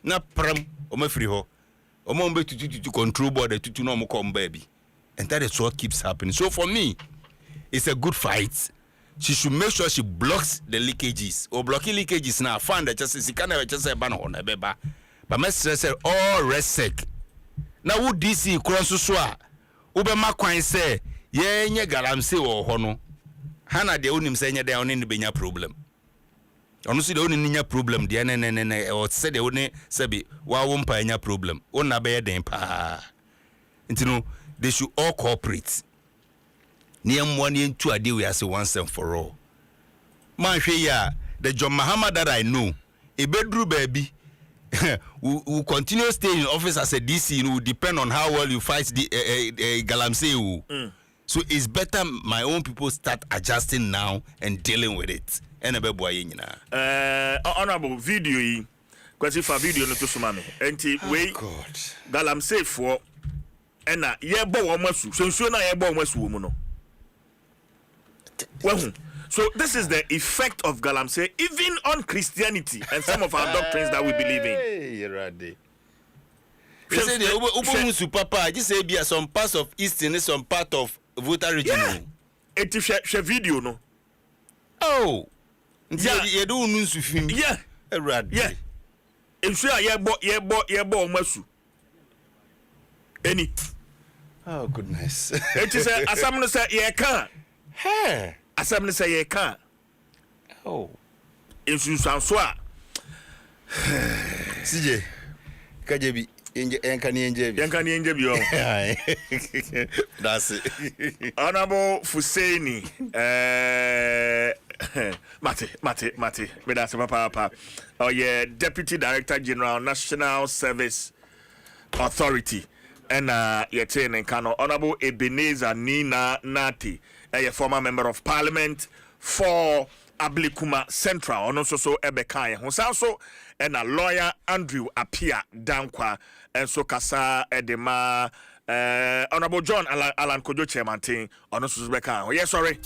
na pram omafiri ho Omombe to control board to no come baby. And that is what keeps happening. So for me, it's a good fight. She should make sure she blocks the leakages. Or blocking leakages now. Find that just can never just say ban on a beba. But my sister all rest sec. Now would DC cross swa? Ubema Quine say, ye nye galamse or hono. Hana de unim say they only benya problem. Honestly, the only ninya problem, the nene or said the only sabi wa wumpa nya problem. Ona be den pa. You know, they should all cooperate. Near 1 year 2 a day we say once and for all. Man, the John Muhammad that I know, a bedroom baby, will continue staying in office as a DC. You know, depend on how well you fight the Galamsey. So it's better my own people start adjusting now and dealing with it. And a boy, honorable video, because for video no to sumame. Enti we Galamsey for ena yebo womasu. So na yebo womasu no. Well, so this is the effect of Galamsey even on Christianity and some of our doctrines that we believe in. You say the Papa, just say be some parts of Eastern, some part of Volta region. It is a video, no? Oh, yeah, you don't mean to film. Yeah, yeah. If you are yebo masu. Any. Oh goodness. It is a someone say ye can. Hey. Assembly say ye can. Oh. If you sound so. CJ. Kajebi. Yankani That's it. Honorable Fusaini. Mate. That's Papa. Oh, yeah, Deputy Director General, National Service Authority. And Yetin and Kano. Honorable Ebenezer Nina Nati. A former member of Parliament for Ablikuma Central, and also Ebekai, who's also and a lawyer Andrew Apia Dankwa, and so Kasa Edema, Honorable John Alan Kojo Chairman, on also Beka. Yes, sorry.